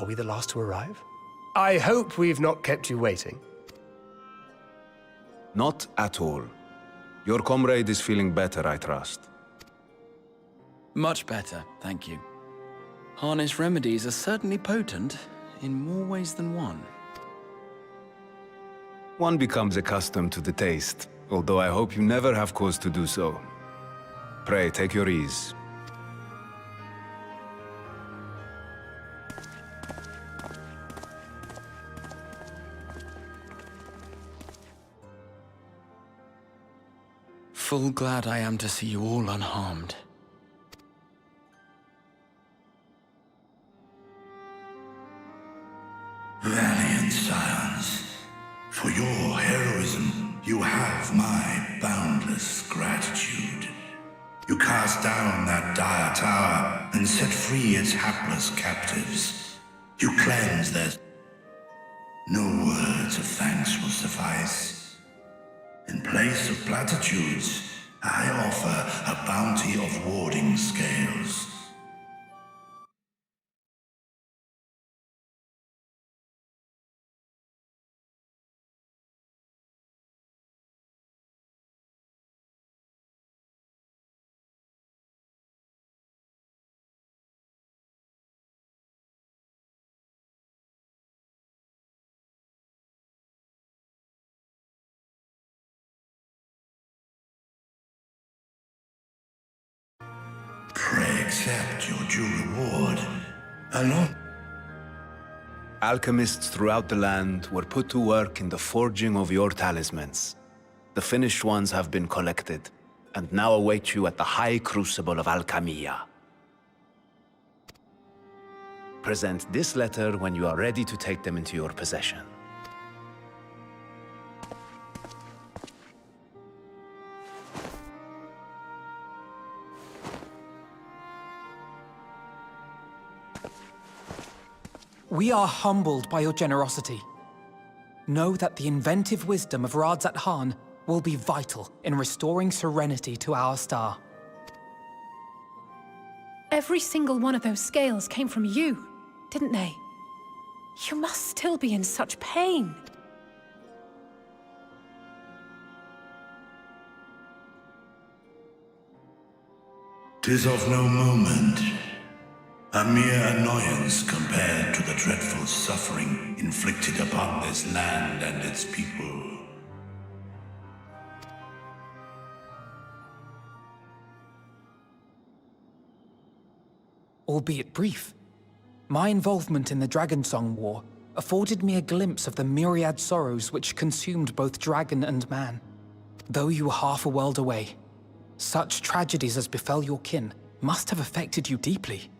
Are we the last to arrive? I hope we've not kept you waiting. Not at all. Your comrade is feeling better, I trust. Much better, thank you. Harness remedies are certainly potent, in more ways than one. One becomes accustomed to the taste, although I hope you never have cause to do so. Pray, take your ease. Full glad I am to see you all unharmed. Valiant scions, for your heroism, you have my boundless gratitude. You cast down that dire tower and set free its hapless captives. You cleansed their... No words of thanks will suffice. In place of platitudes, I offer a bounty of warding scales. Pray accept your due reward. Alone. Alchemists throughout the land were put to work in the forging of your talismans. The finished ones have been collected, and now await you at the High Crucible of Alchemia. Present this letter when you are ready to take them into your possession. We are humbled by your generosity. Know that the inventive wisdom of Radzat Khan will be vital in restoring serenity to our star. Every single one of those scales came from you, didn't they? You must still be in such pain. 'Tis of no moment. A mere annoyance compared to the dreadful suffering inflicted upon this land and its people. Albeit brief, my involvement in the Dragonsong War afforded me a glimpse of the myriad sorrows which consumed both dragon and man. Though you were half a world away, such tragedies as befell your kin must have affected you deeply.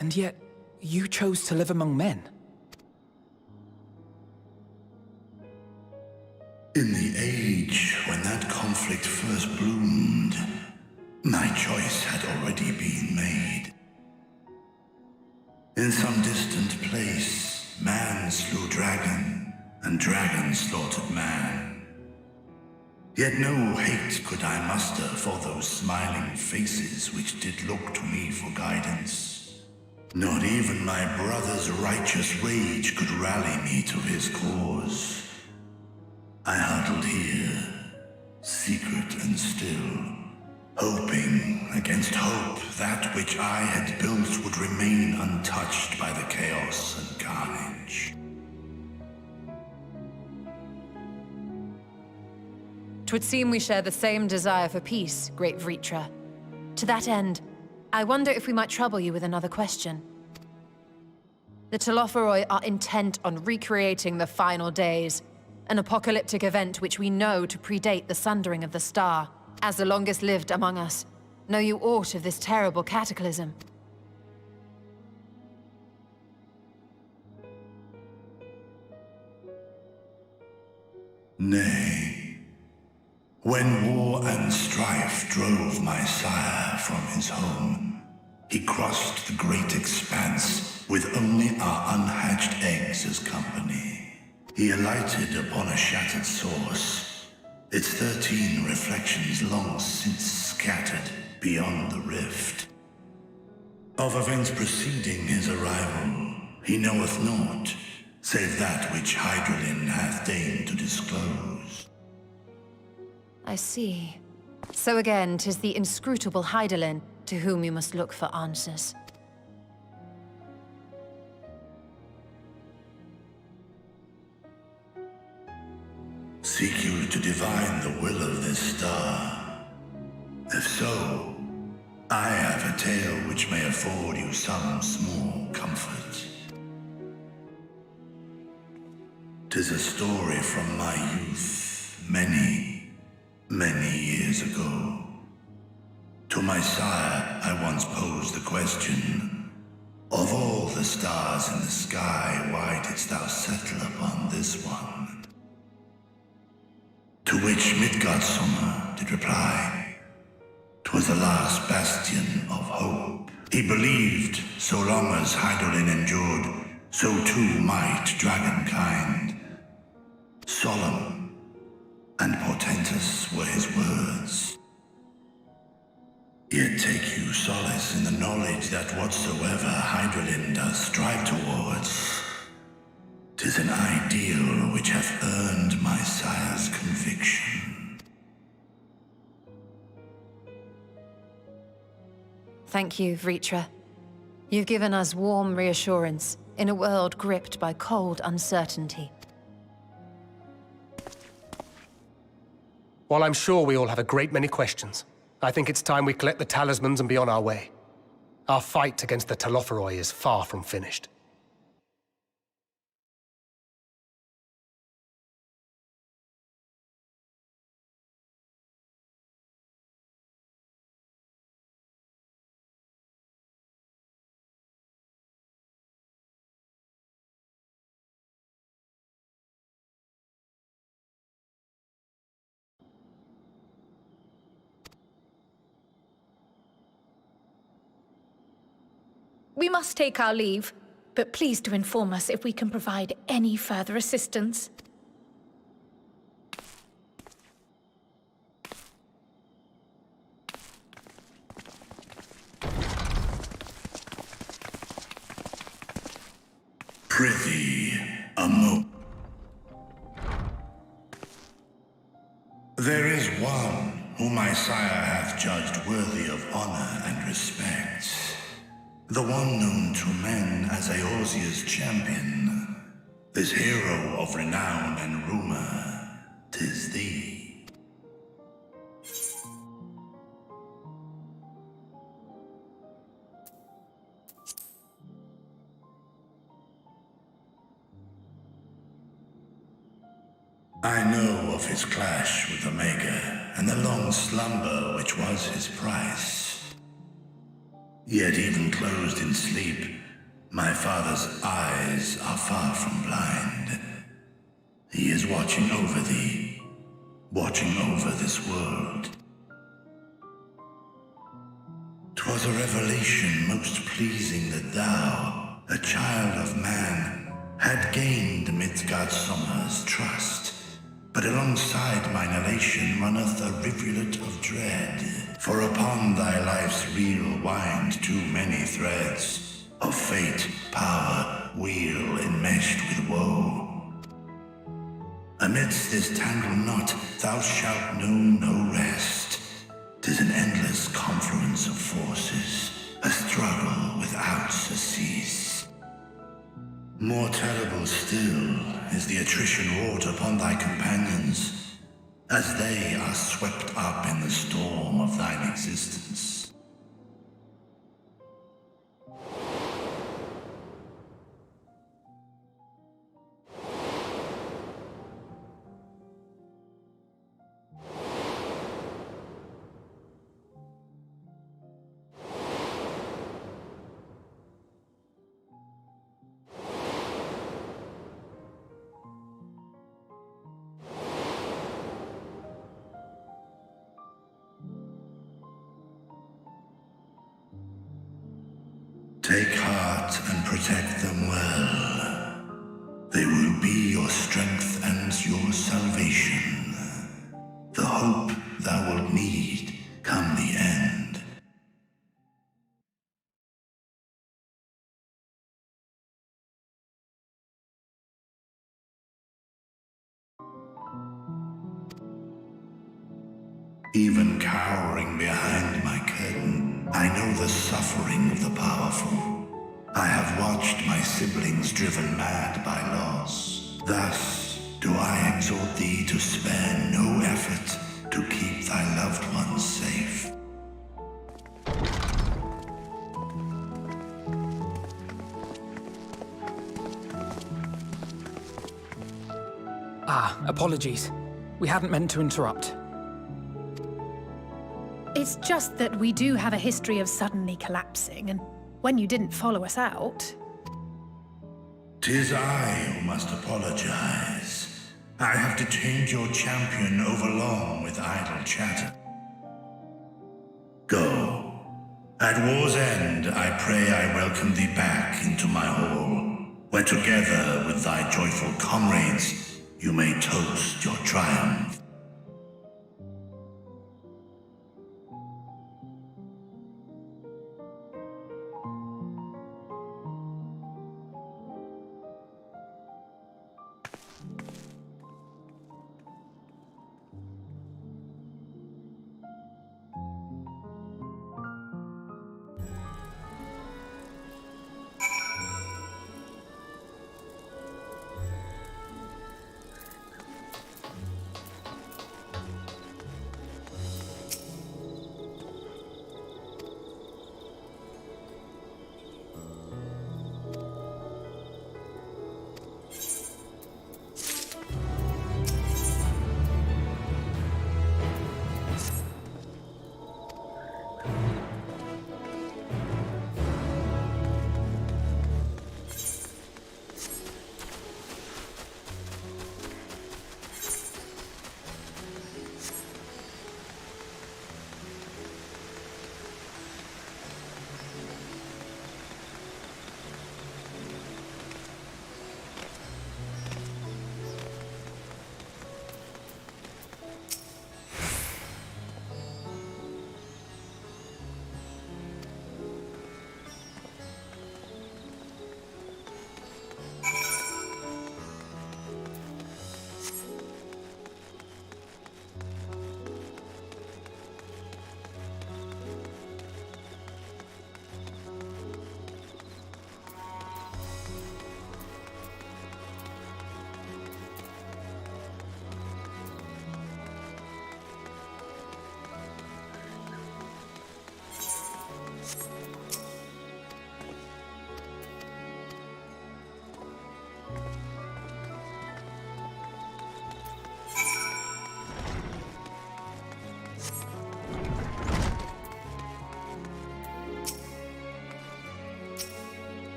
And yet, you chose to live among men. In the age when that conflict first bloomed, my choice had already been made. In some distant place, man slew dragon, and dragon slaughtered man. Yet no hate could I muster for those smiling faces which did look to me for guidance. Not even my brother's righteous rage could rally me to his cause. I huddled here, secret and still, hoping against hope that which I had built would remain untouched by the chaos and carnage. 'Twould seem we share the same desire for peace, great Vritra. To that end, I wonder if we might trouble you with another question. The Telophoroi are intent on recreating the final days, an apocalyptic event which we know to predate the sundering of the star. As the longest lived among us, know you aught of this terrible cataclysm? Nay. When war and strife drove my sire from his home, he crossed the great expanse with only our unhatched eggs as company. He alighted upon a shattered source, its 13 reflections long since scattered beyond the rift. Of events preceding his arrival, he knoweth naught, save that which Hydralin hath deigned to disclose. I see. So again, 'tis the inscrutable Hydaelyn to whom you must look for answers. Seek you to divine the will of this star? If so, I have a tale which may afford you some small comfort. 'Tis a story from my youth, many, many years ago. To my sire, I once posed the question, of all the stars in the sky, why didst thou settle upon this one? To which Midgardsummer did reply, 'twas the last bastion of hope. He believed so long as Hydaelyn endured, so too might dragonkind. Solemn and portentous were his words. Yet take you solace in the knowledge that whatsoever Hydaelyn does strive towards, 'tis an ideal which hath earned my sire's conviction. Thank you, Vritra. You've given us warm reassurance in a world gripped by cold uncertainty. While I'm sure we all have a great many questions, I think it's time we collect the talismans and be on our way. Our fight against the Talophoroi is far from finished. We must take our leave, but please do inform us if we can provide any further assistance. Prithee, there is one whom my sire hath judged worthy of honor and respect. The one known to men as Eorzea's champion. This hero of renown and rumor, 'tis thee. I know of his clash with Omega, and the long slumber which was his price. Yet even closed in sleep, my father's eyes are far from blind. He is watching over thee, watching over this world. 'Twas a revelation most pleasing that thou, a child of man, had gained Midgardsummer's trust. But alongside mine elation runneth a rivulet of dread. For upon thy life's reel wind too many threads of fate, power, weal enmeshed with woe. Amidst this tangled knot thou shalt know no rest. 'Tis an endless confluence of forces, a struggle without surcease. More terrible still is the attrition wrought upon thy companions, as they are swept up in the storm of thine existence. Take heart and protect them well. They will be your strength and your salvation. The hope thou wilt need come the end. Even cowering behind my curtain, I know the suffering of the powerful. I have watched my siblings driven mad by loss. Thus do I exhort thee to spare no effort to keep thy loved ones safe. Apologies. We hadn't meant to interrupt. It's just that we do have a history of suddenly collapsing, and when you didn't follow us out... 'Tis I who must apologize. I have detained your champion overlong with idle chatter. Go. At war's end, I pray I welcome thee back into my hall, where together with thy joyful comrades, you may toast your triumph.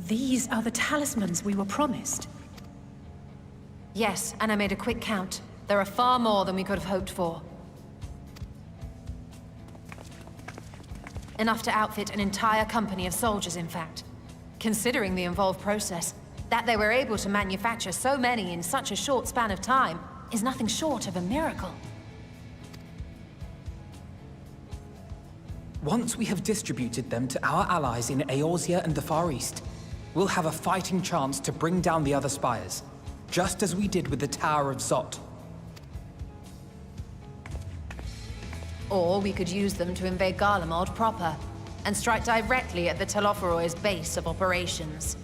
These are the talismans we were promised. Yes, and I made a quick count. There are far more than we could have hoped for. Enough to outfit an entire company of soldiers, in fact. Considering the involved process, that they were able to manufacture so many in such a short span of time is nothing short of a miracle. Once we have distributed them to our allies in Eorzea and the Far East, we'll have a fighting chance to bring down the other spires, just as we did with the Tower of Zot. Or we could use them to invade Garlemald proper, and strike directly at the Telophoroi's base of operations.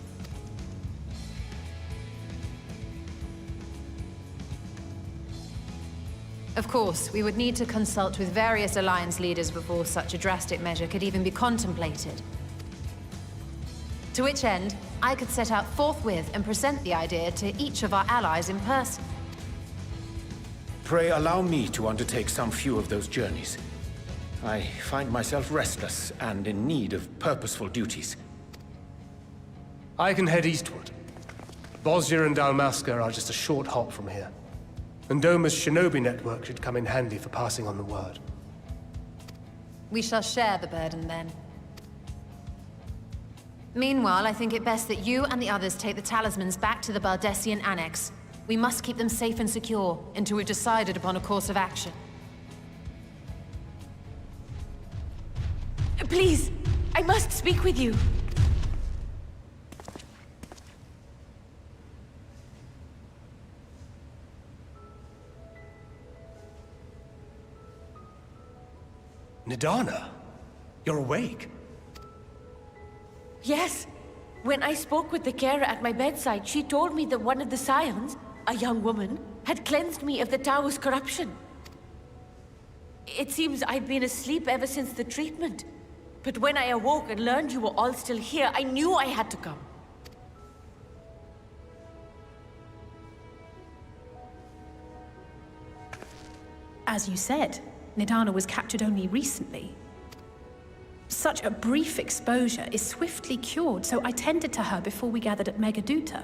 Of course, we would need to consult with various Alliance leaders before such a drastic measure could even be contemplated. To which end, I could set out forthwith and present the idea to each of our allies in person. Pray allow me to undertake some few of those journeys. I find myself restless and in need of purposeful duties. I can head eastward. Bosnia and Dalmasca are just a short hop from here. And Doma's shinobi network should come in handy for passing on the word. We shall share the burden then. Meanwhile, I think it best that you and the others take the talismans back to the Baldessian Annex. We must keep them safe and secure until we've decided upon a course of action. Please, I must speak with you. Nidana, you're awake. Yes. When I spoke with the carer at my bedside, she told me that one of the scions, a young woman, had cleansed me of the tower's corruption. It seems I'd been asleep ever since the treatment. But when I awoke and learned you were all still here, I knew I had to come. As you said, Nidana was captured only recently. Such a brief exposure is swiftly cured, so I tended to her before we gathered at Megaduta.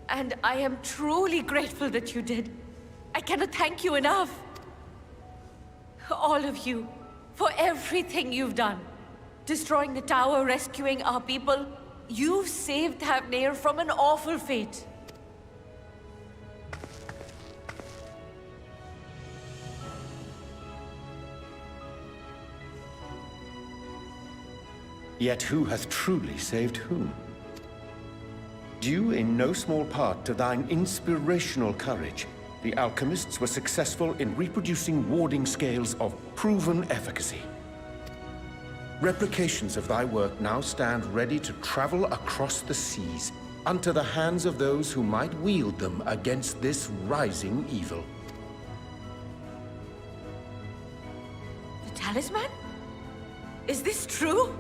And I am truly grateful that you did. I cannot thank you enough. All of you, for everything you've done. Destroying the tower, rescuing our people. You've saved Thavnair from an awful fate. Yet who hath truly saved whom? Due in no small part to thine inspirational courage, the alchemists were successful in reproducing warding scales of proven efficacy. Replications of thy work now stand ready to travel across the seas, unto the hands of those who might wield them against this rising evil. The talisman? Is this true?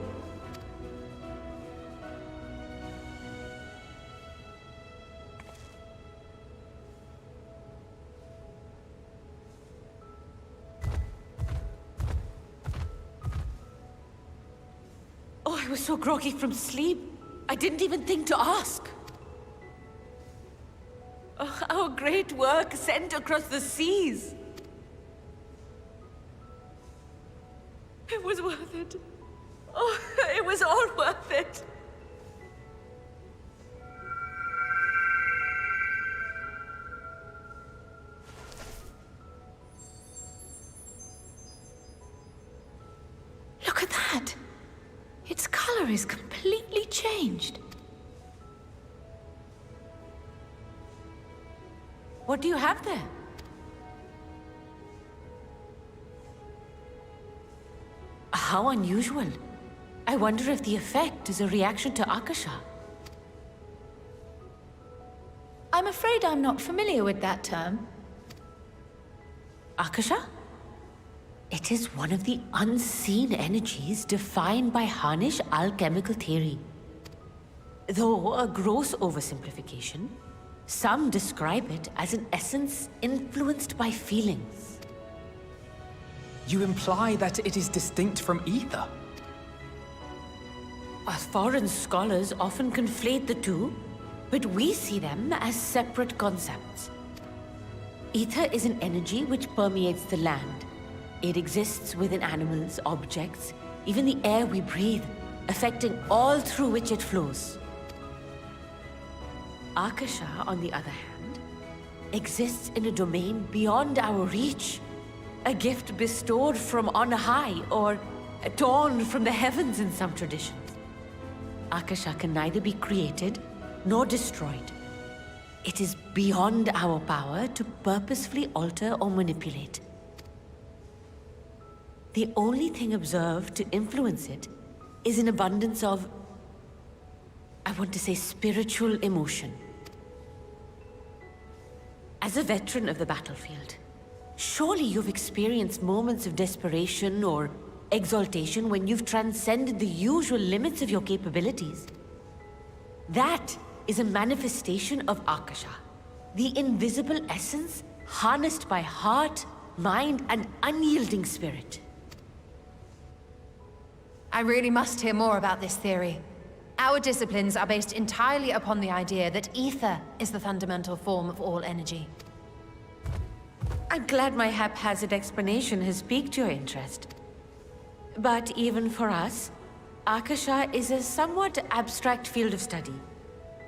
Oh, I was so groggy from sleep. I didn't even think to ask. Oh, our great work sent across the seas. It was worth it. Oh, it was all worth it. Look at that. Its color is completely changed. What do you have there? How unusual. I wonder if the effect is a reaction to Akasha. I'm afraid I'm not familiar with that term. Akasha? It is one of the unseen energies defined by Harnish alchemical theory. Though a gross oversimplification, some describe it as an essence influenced by feelings. You imply that it is distinct from ether? Us foreign scholars often conflate the two, but we see them as separate concepts. Ether is an energy which permeates the land. It exists within animals, objects, even the air we breathe, affecting all through which it flows. Akasha, on the other hand, exists in a domain beyond our reach. A gift bestowed from on high, or torn from the heavens in some traditions. Akasha can neither be created nor destroyed. It is beyond our power to purposefully alter or manipulate. The only thing observed to influence it is an abundance of, I want to say, spiritual emotion. As a veteran of the battlefield, surely you've experienced moments of desperation or exaltation when you've transcended the usual limits of your capabilities. That is a manifestation of Akasha, the invisible essence harnessed by heart, mind, and unyielding spirit. I really must hear more about this theory. Our disciplines are based entirely upon the idea that ether is the fundamental form of all energy. I'm glad my haphazard explanation has piqued your interest. But even for us, Akasha is a somewhat abstract field of study.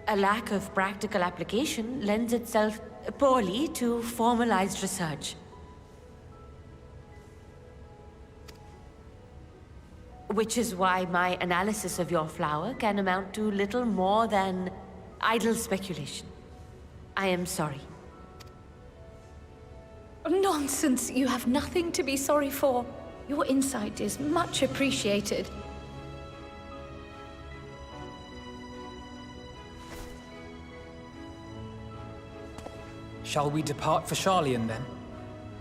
A lack of practical application lends itself poorly to formalized research. Which is why my analysis of your flower can amount to little more than idle speculation. I am sorry. Nonsense! You have nothing to be sorry for. Your insight is much appreciated. Shall we depart for Sharlayan then?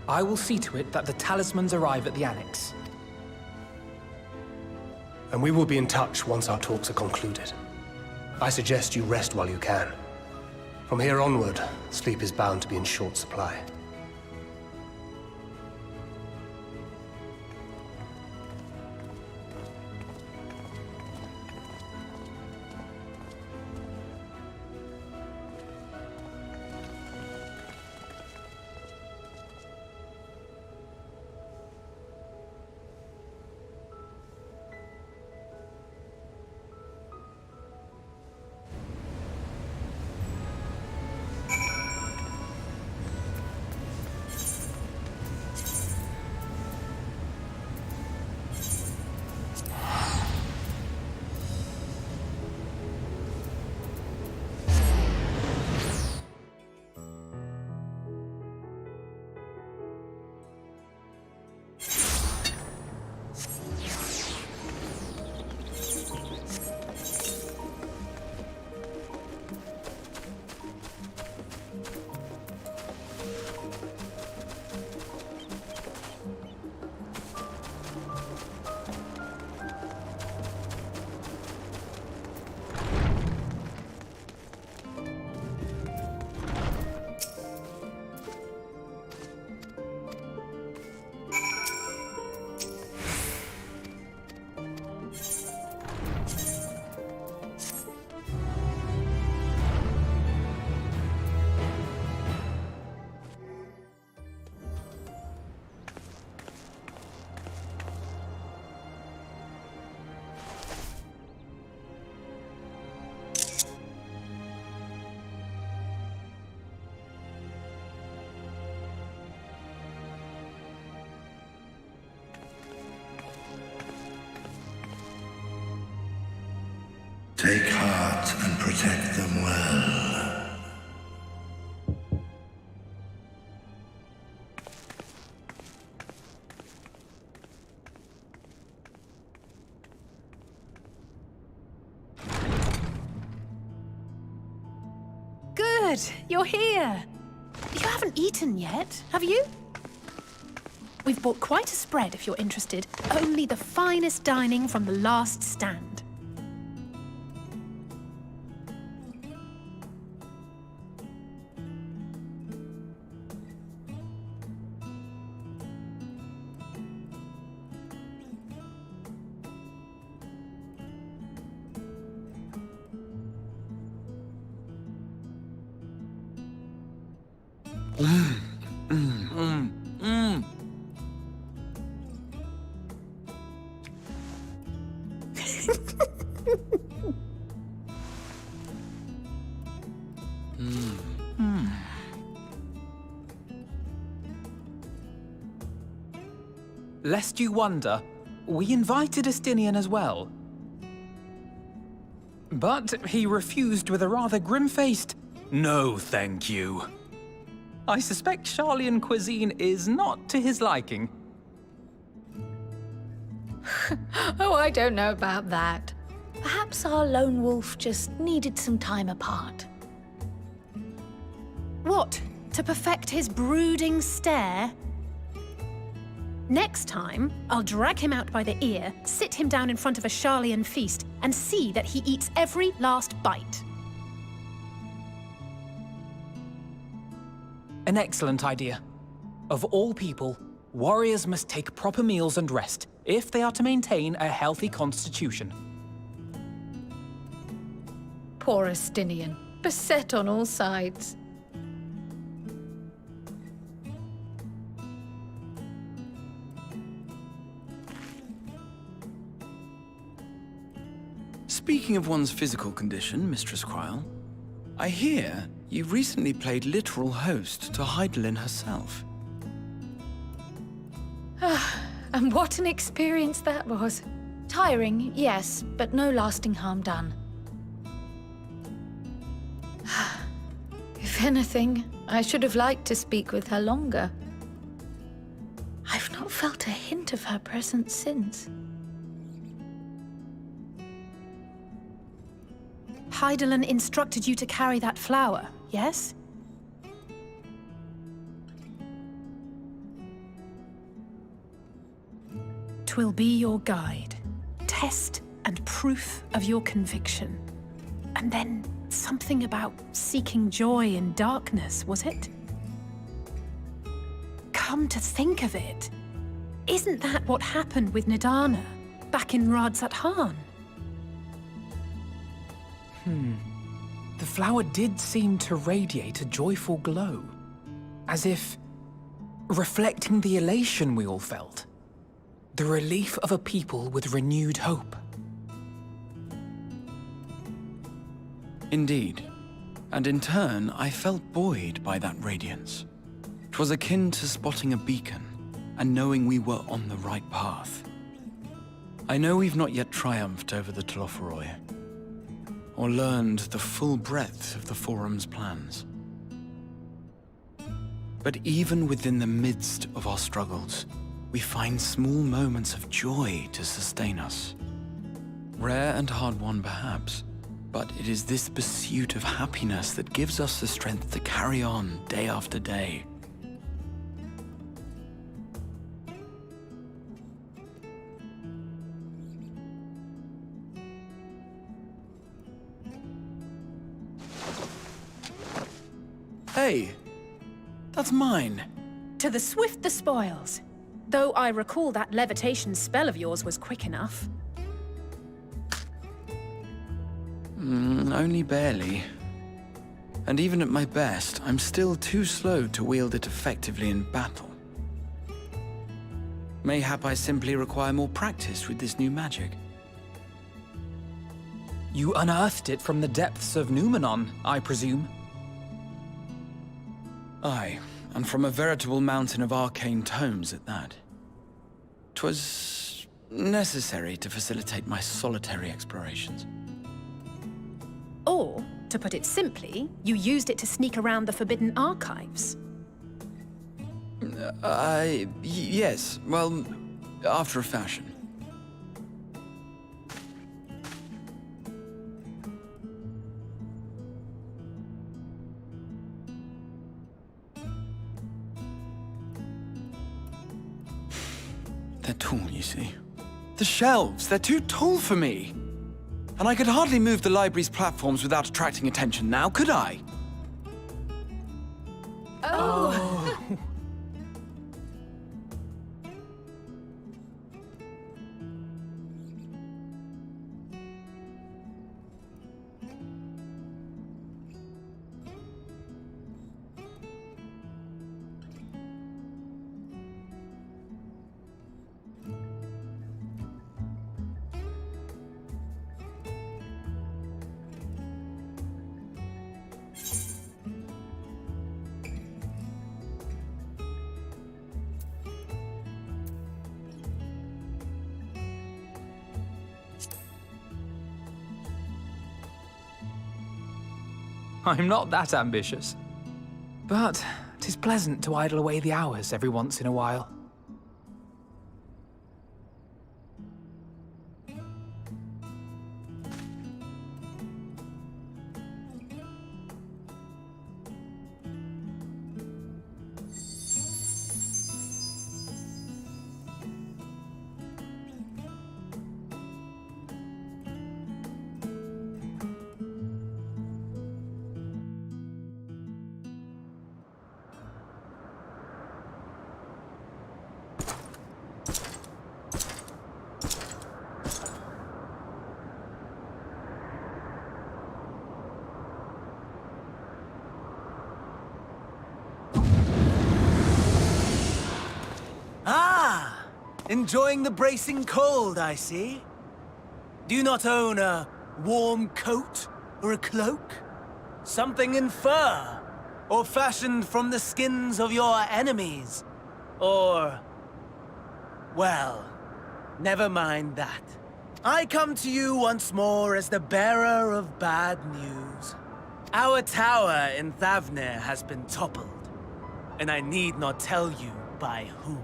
I will see to it that the talismans arrive at the Annex. And we will be in touch once our talks are concluded. I suggest you rest while you can. From here onward, sleep is bound to be in short supply. Take heart and protect them well. Good, you're here. You haven't eaten yet, have you? We've bought quite a spread if you're interested. Only the finest dining from the last stand. Lest you wonder, we invited Estinian as well. But he refused with a rather grim-faced, "No, thank you." I suspect Sharlayan cuisine is not to his liking. Oh, I don't know about that. Perhaps our lone wolf just needed some time apart. What? To perfect his brooding stare? Next time, I'll drag him out by the ear, sit him down in front of a Sharlayan feast, and see that he eats every last bite. An excellent idea. Of all people, warriors must take proper meals and rest if they are to maintain a healthy constitution. Poor Estinian, beset on all sides. Speaking of one's physical condition, Mistress Quile, I hear you recently played literal host to Heidelin herself. And what an experience that was. Tiring, yes, but no lasting harm done. If anything, I should have liked to speak with her longer. I've not felt a hint of her presence since. Heidelin instructed you to carry that flower, yes? Twill be your guide, test and proof of your conviction. And then something about seeking joy in darkness, was it? Come to think of it, isn't that what happened with Nidana back in Radzat-Han? The flower did seem to radiate a joyful glow, as if reflecting the elation we all felt, the relief of a people with renewed hope. Indeed. And in turn, I felt buoyed by that radiance. 'Twas akin to spotting a beacon and knowing we were on the right path. I know we've not yet triumphed over the Tloforoi, or learned the full breadth of the Forum's plans. But even within the midst of our struggles, we find small moments of joy to sustain us. Rare and hard-won perhaps, but it is this pursuit of happiness that gives us the strength to carry on day after day. Hey, that's mine. To the swift the spoils. Though I recall that levitation spell of yours was quick enough. Only barely. And even at my best, I'm still too slow to wield it effectively in battle. Mayhap I simply require more practice with this new magic. You unearthed it from the depths of Numenon, I presume? Aye, and from a veritable mountain of arcane tomes at that. 'Twas necessary to facilitate my solitary explorations. Or, to put it simply, you used it to sneak around the Forbidden Archives. Yes, well, after a fashion. They're tall, you see. The shelves, they're too tall for me. And I could hardly move the library's platforms without attracting attention now, could I? Oh. I'm not that ambitious. But 'tis pleasant to idle away the hours every once in a while. Ah! Enjoying the bracing cold, I see. Do you not own a warm coat or a cloak? Something in fur? Or fashioned from the skins of your enemies? Or... well, never mind that. I come to you once more as the bearer of bad news. Our tower in Thavnair has been toppled, and I need not tell you by whom.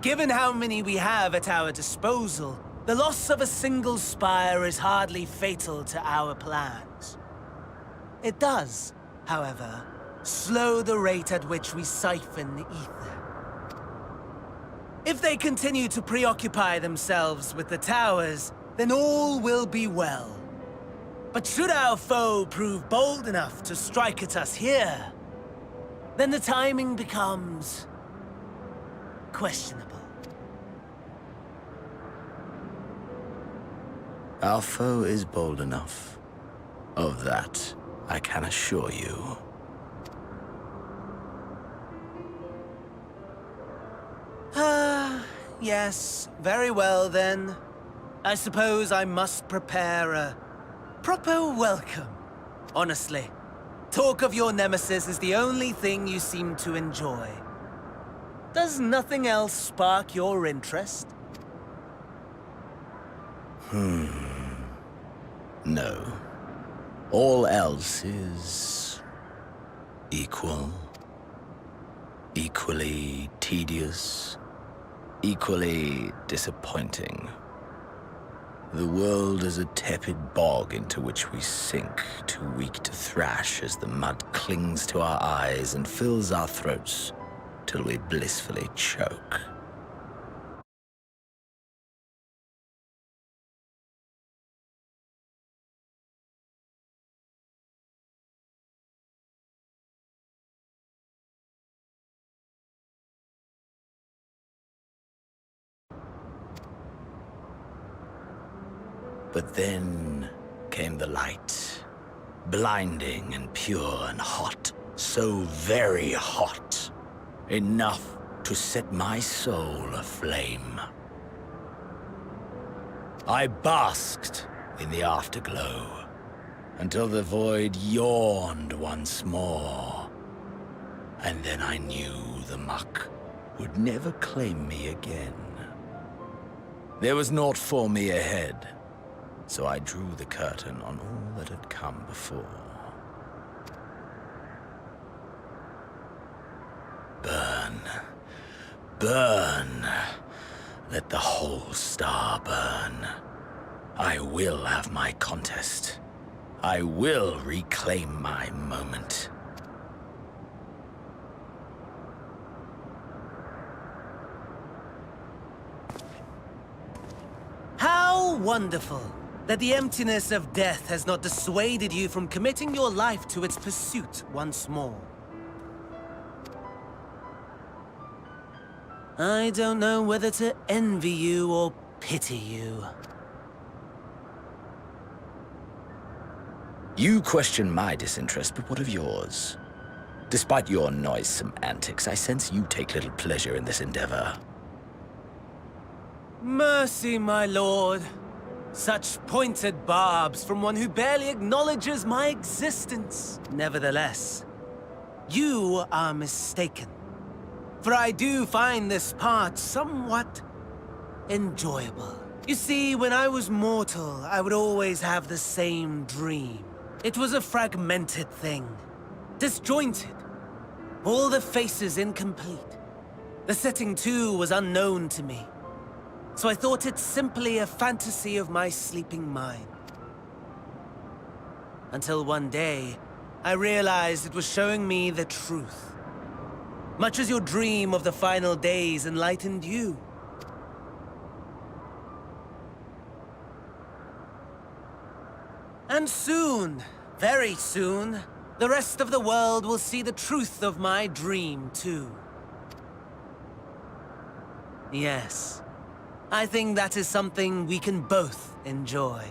Given how many we have at our disposal, the loss of a single spire is hardly fatal to our plans. It does, however, slow the rate at which we siphon the ether. If they continue to preoccupy themselves with the towers, then all will be well. But should our foe prove bold enough to strike at us here, then the timing becomes questionable. Our foe is bold enough. Of that, I can assure you. Yes, very well then. I suppose I must prepare a proper welcome. Honestly, talk of your nemesis is the only thing you seem to enjoy. Does nothing else spark your interest? No. All else is... equal. Equally tedious. Equally disappointing. The world is a tepid bog into which we sink, too weak to thrash as the mud clings to our eyes and fills our throats till we blissfully choke. But then came the light, blinding and pure and hot, so very hot, enough to set my soul aflame. I basked in the afterglow until the void yawned once more, and then I knew the muck would never claim me again. There was naught for me ahead. So I drew the curtain on all that had come before. Burn. Burn. Let the whole star burn. I will have my contest. I will reclaim my moment. How wonderful that the emptiness of death has not dissuaded you from committing your life to its pursuit once more. I don't know whether to envy you or pity you. You question my disinterest, but what of yours? Despite your noisome antics, I sense you take little pleasure in this endeavor. Mercy, my lord. Such pointed barbs from one who barely acknowledges my existence. Nevertheless, you are mistaken. For I do find this part somewhat enjoyable. You see, when I was mortal, I would always have the same dream. It was a fragmented thing. Disjointed. All the faces incomplete. The setting, too, was unknown to me. So I thought it simply a fantasy of my sleeping mind. Until one day, I realized it was showing me the truth. Much as your dream of the final days enlightened you. And soon, very soon, the rest of the world will see the truth of my dream, too. Yes, I think that is something we can both enjoy.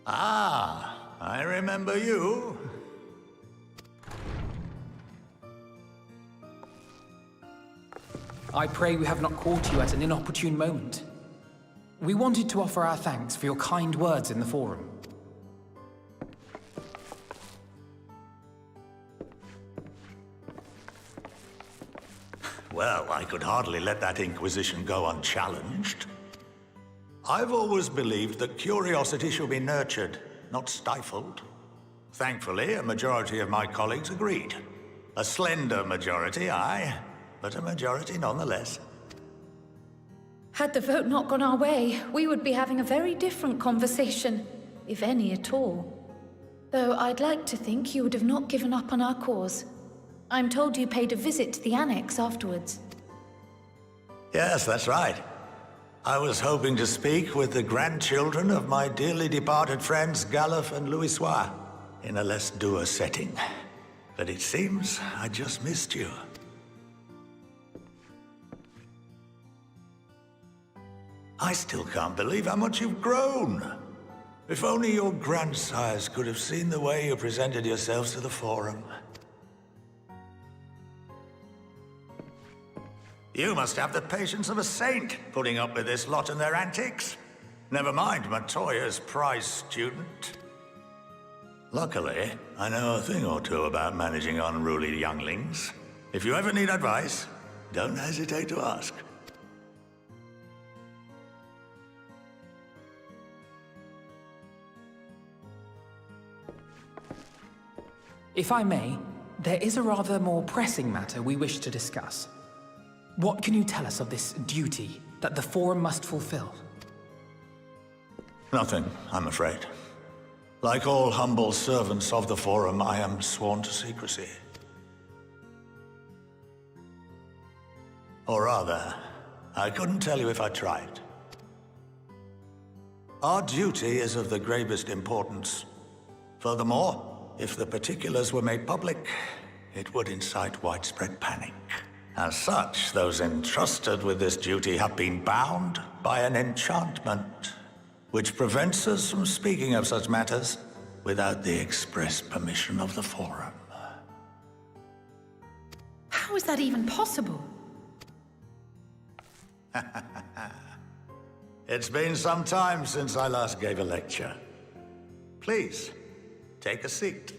Ah, I remember you. I pray we have not caught you at an inopportune moment. We wanted to offer our thanks for your kind words in the forum. Well, I could hardly let that Inquisition go unchallenged. I've always believed that curiosity should be nurtured, not stifled. Thankfully, a majority of my colleagues agreed. A slender majority, aye, but a majority nonetheless. Had the vote not gone our way, we would be having a very different conversation, if any at all. Though I'd like to think you would have not given up on our cause. I'm told you paid a visit to the Annex afterwards. Yes, that's right. I was hoping to speak with the grandchildren of my dearly departed friends Galuf and Louisoix in a less dour setting. But it seems I just missed you. I still can't believe how much you've grown. If only your grandsires could have seen the way you presented yourselves to the Forum. You must have the patience of a saint, putting up with this lot and their antics. Never mind Matoya's prize student. Luckily, I know a thing or two about managing unruly younglings. If you ever need advice, don't hesitate to ask. If I may, there is a rather more pressing matter we wish to discuss. What can you tell us of this duty that the Forum must fulfill? Nothing, I'm afraid. Like all humble servants of the Forum, I am sworn to secrecy. Or rather, I couldn't tell you if I tried. Our duty is of the gravest importance. Furthermore, if the particulars were made public, it would incite widespread panic. As such, those entrusted with this duty have been bound by an enchantment, which prevents us from speaking of such matters without the express permission of the Forum. How is that even possible? It's been some time since I last gave a lecture. Please, take a seat.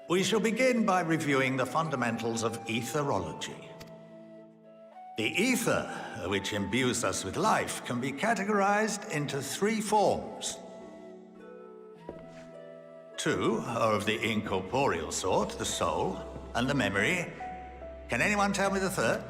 We shall begin by reviewing the fundamentals of etherology. The ether, which imbues us with life, can be categorized into three forms. Two are of the incorporeal sort, the soul and the memory. Can anyone tell me the third?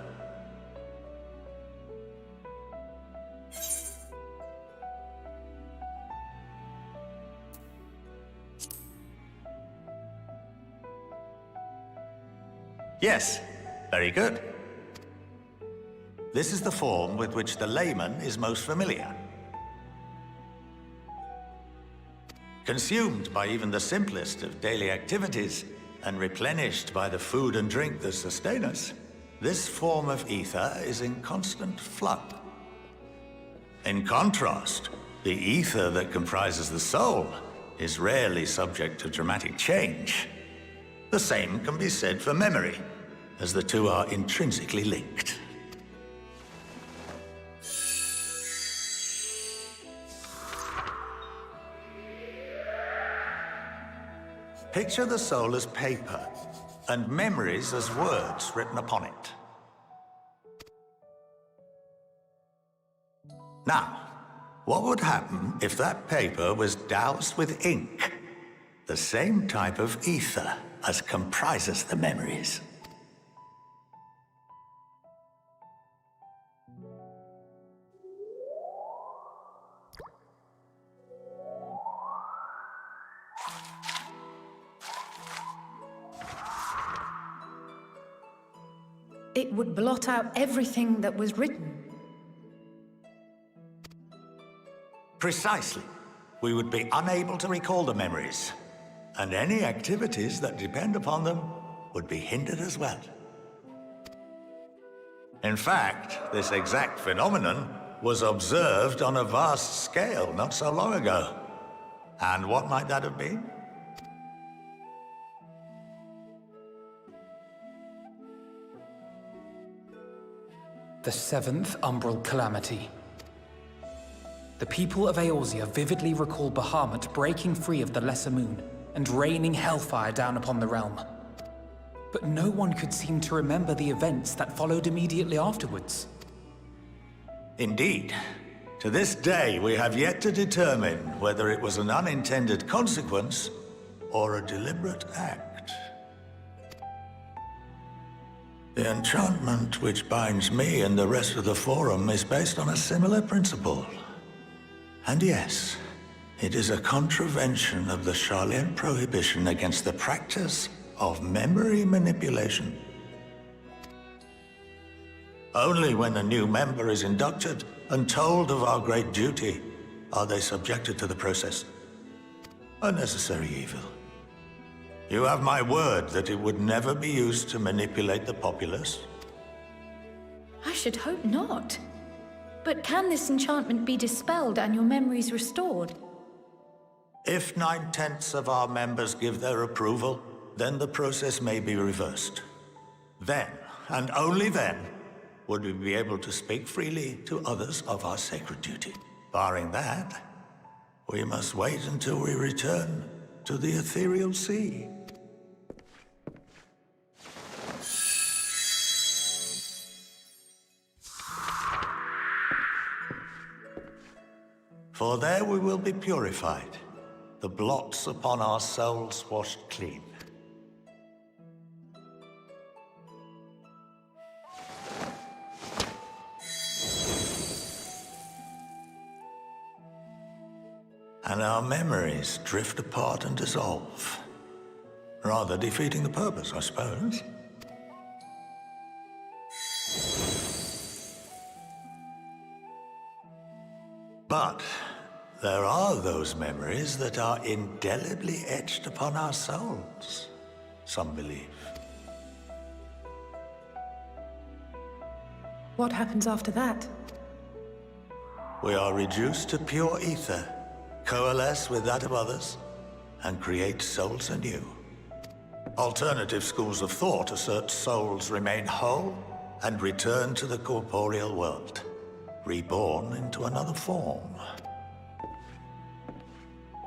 Yes, very good. This is the form with which the layman is most familiar. Consumed by even the simplest of daily activities, and replenished by the food and drink that sustain us, this form of ether is in constant flux. In contrast, the ether that comprises the soul is rarely subject to dramatic change. The same can be said for memory, as the two are intrinsically linked. Picture the soul as paper, and memories as words written upon it. Now, what would happen if that paper was doused with ink? The same type of ether as comprises the memories. It would blot out everything that was written. Precisely. We would be unable to recall the memories, and any activities that depend upon them would be hindered as well. In fact, this exact phenomenon was observed on a vast scale not so long ago. And what might that have been? The seventh Umbral Calamity. The people of Eorzea vividly recall Bahamut breaking free of the Lesser Moon and raining hellfire down upon the realm. But no one could seem to remember the events that followed immediately afterwards. Indeed. To this day, we have yet to determine whether it was an unintended consequence or a deliberate act. The enchantment which binds me and the rest of the Forum is based on a similar principle. And yes, it is a contravention of the Sharlayan prohibition against the practice of memory manipulation. Only when a new member is inducted and told of our great duty are they subjected to the process. A necessary evil. You have my word that it would never be used to manipulate the populace. I should hope not. But can this enchantment be dispelled and your memories restored? If 9/10 of our members give their approval, then the process may be reversed. Then, and only then, would we be able to speak freely to others of our sacred duty. Barring that, we must wait until we return to the ethereal sea. For there we will be purified, the blots upon our souls washed clean. And our memories drift apart and dissolve, rather defeating the purpose, I suppose. But there are those memories that are indelibly etched upon our souls, some believe. What happens after that? We are reduced to pure ether, coalesce with that of others, and create souls anew. Alternative schools of thought assert souls remain whole and return to the corporeal world, reborn into another form.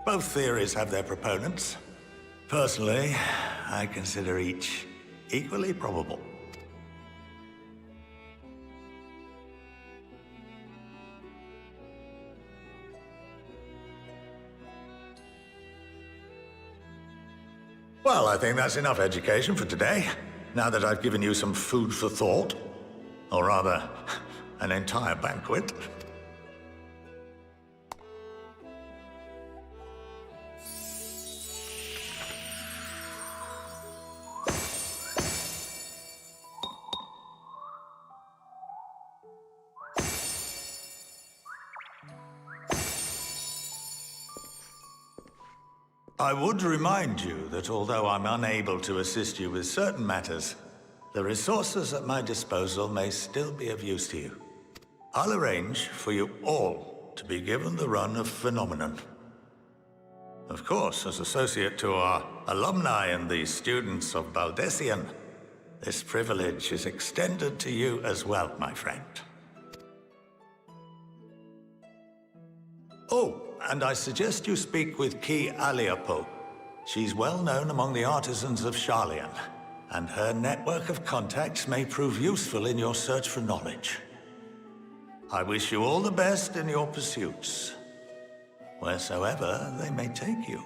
Both theories have their proponents. Personally, I consider each equally probable. Well, I think that's enough education for today, now that I've given you some food for thought. Or rather, an entire banquet. I would remind you that although I'm unable to assist you with certain matters, the resources at my disposal may still be of use to you. I'll arrange for you all to be given the run of Phenomenon. Of course, as associate to our alumni and the students of Baldessian, this privilege is extended to you as well, my friend. Oh, and I suggest you speak with Ki Aliapo. She's well known among the artisans of Sharlayan, and her network of contacts may prove useful in your search for knowledge. I wish you all the best in your pursuits, wheresoever they may take you.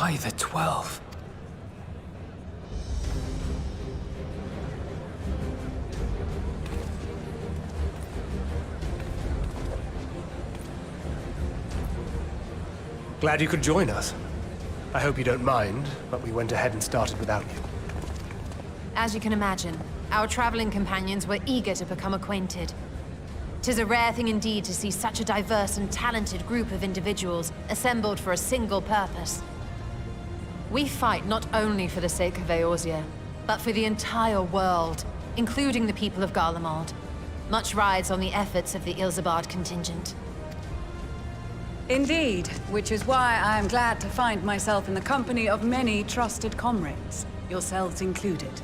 By the 12. Glad you could join us. I hope you don't mind, but we went ahead and started without you. As you can imagine, our traveling companions were eager to become acquainted. 'Tis a rare thing indeed to see such a diverse and talented group of individuals assembled for a single purpose. We fight not only for the sake of Eorzea, but for the entire world, including the people of Garlemald. Much rides on the efforts of the Ilsabard contingent. Indeed, which is why I am glad to find myself in the company of many trusted comrades, yourselves included.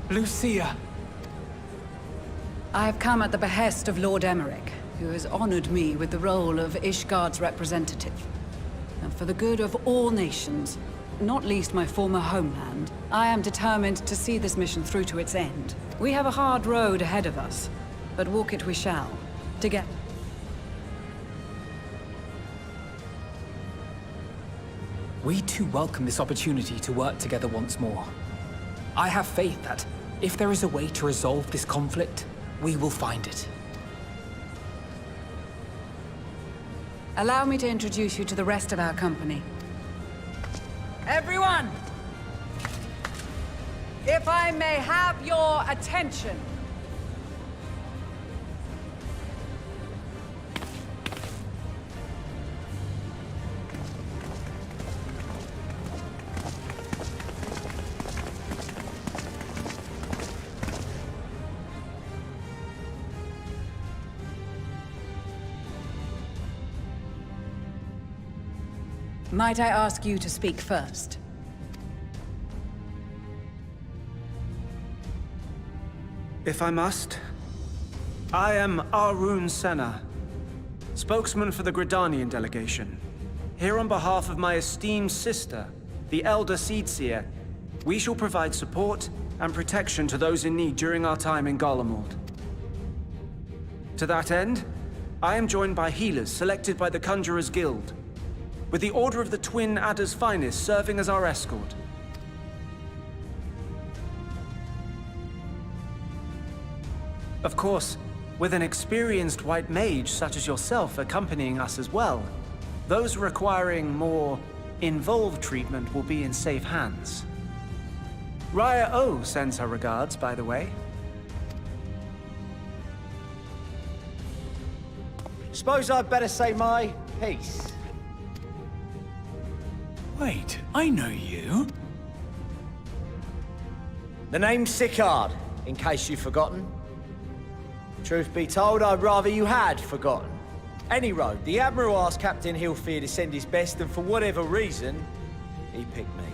Lucia! I have come at the behest of Lord Emmerich, who has honored me with the role of Ishgard's representative. And for the good of all nations, not least my former homeland, I am determined to see this mission through to its end. We have a hard road ahead of us, but walk it we shall, together. We too welcome this opportunity to work together once more. I have faith that, if there is a way to resolve this conflict, we will find it. Allow me to introduce you to the rest of our company. Everyone! If I may have your attention. Might I ask you to speak first? If I must. I am Arun Senna, spokesman for the Gridanian delegation. Here on behalf of my esteemed sister, the Elder Seedseer, we shall provide support and protection to those in need during our time in Garlemald. To that end, I am joined by healers selected by the Conjurers Guild, with the Order of the Twin Adder's Finest serving as our escort. Of course, with an experienced white mage such as yourself accompanying us as well, those requiring more involved treatment will be in safe hands. Raya O sends her regards, by the way. Suppose I'd better say my piece. Wait, I know you. The name's Sicard, in case you've forgotten. Truth be told, I'd rather you had forgotten. Any road, the Admiral asked Captain Hilfear to send his best, and for whatever reason, he picked me.